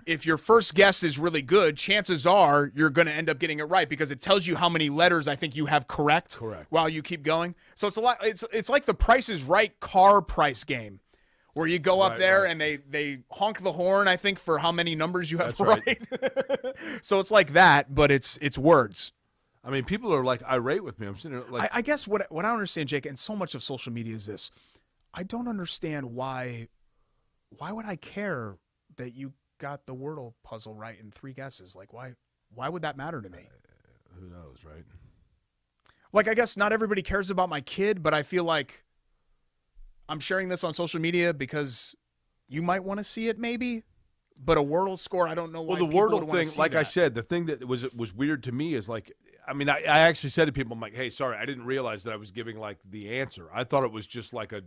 if your first guess is really good, chances are you're going to end up getting it right because it tells you how many letters I think you have correct while you keep going. So it's a lot. It's like the Price is Right car price game where you go up there and they honk the horn, I think, for how many numbers you have right. So it's like that, but it's words. I mean, people are like irate with me. I'm sitting there like I guess what I don't understand, Jake, and so much of social media is this. I don't understand why would I care that you got the Wordle puzzle right in 3 guesses? Like, why would that matter to me? Who knows, right? Like, I guess not everybody cares about my kid, but I feel like I'm sharing this on social media because you might want to see it maybe, but a Wordle score, I don't know why. Well, the Wordle thing, like I said, the thing that was weird to me is like, I mean, I actually said to people, I'm like, hey, sorry, I didn't realize that I was giving like the answer. I thought it was just like a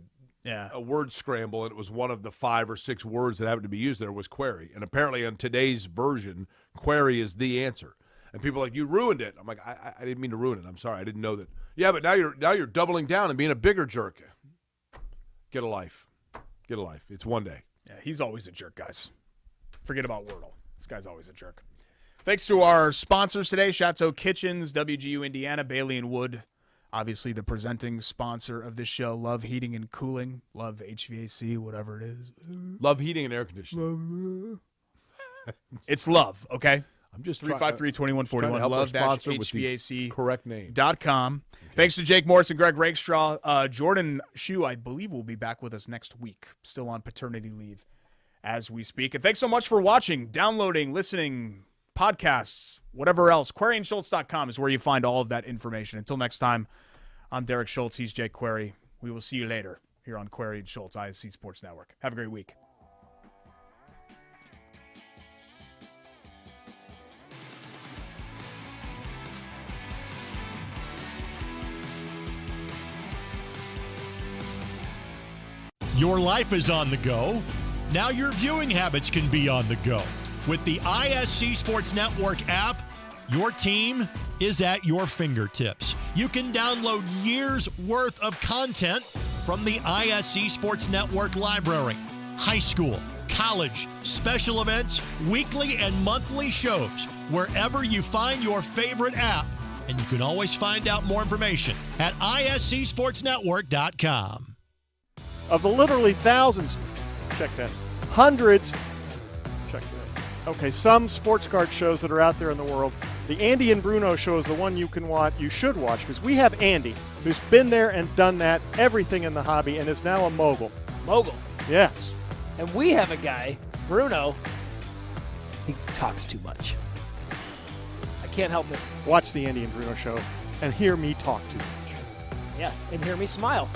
word scramble, and it was one of the 5 or 6 words that happened to be used there was query. And apparently on today's version, query is the answer. And people are like, you ruined it. I'm like, I didn't mean to ruin it. I'm sorry. I didn't know that. Yeah, but now you're doubling down and being a bigger jerk. Get a life. Get a life. It's one day. Yeah, he's always a jerk, guys. Forget about Wordle. This guy's always a jerk. Thanks to our sponsors today, Chateau Kitchens, WGU Indiana, Bailey & Wood. Obviously, the presenting sponsor of this show. Love heating and cooling. Love HVAC, whatever it is. Love heating and air conditioning. It's love, okay? I'm just 353-2141. Love-HVAC.com. Thanks to Jake Morris and Greg Rakestraw. Jordan Shue, I believe, will be back with us next week. Still on paternity leave as we speak. And thanks so much for watching, downloading, listening, podcasts, whatever else. QueryandSchultz.com is where you find all of that information. Until next time, I'm Derek Schultz. He's Jake Query. We will see you later here on Query and Schultz, ISC Sports Network. Have a great week. Your life is on the go. Now your viewing habits can be on the go. With the ISC Sports Network app, your team is at your fingertips. You can download years' worth of content from the ISC Sports Network library. High school, college, special events, weekly and monthly shows, wherever you find your favorite app. And you can always find out more information at iscsportsnetwork.com. Of the literally thousands, check that, hundreds, check that. Okay, some sports card shows that are out there in the world. The Andy and Bruno show is the one you should watch, because we have Andy, who's been there and done that, everything in the hobby, and is now a mogul. Mogul. Yes. And we have a guy, Bruno, he talks too much. I can't help it. Watch the Andy and Bruno show and hear me talk too much. Yes, and hear me smile.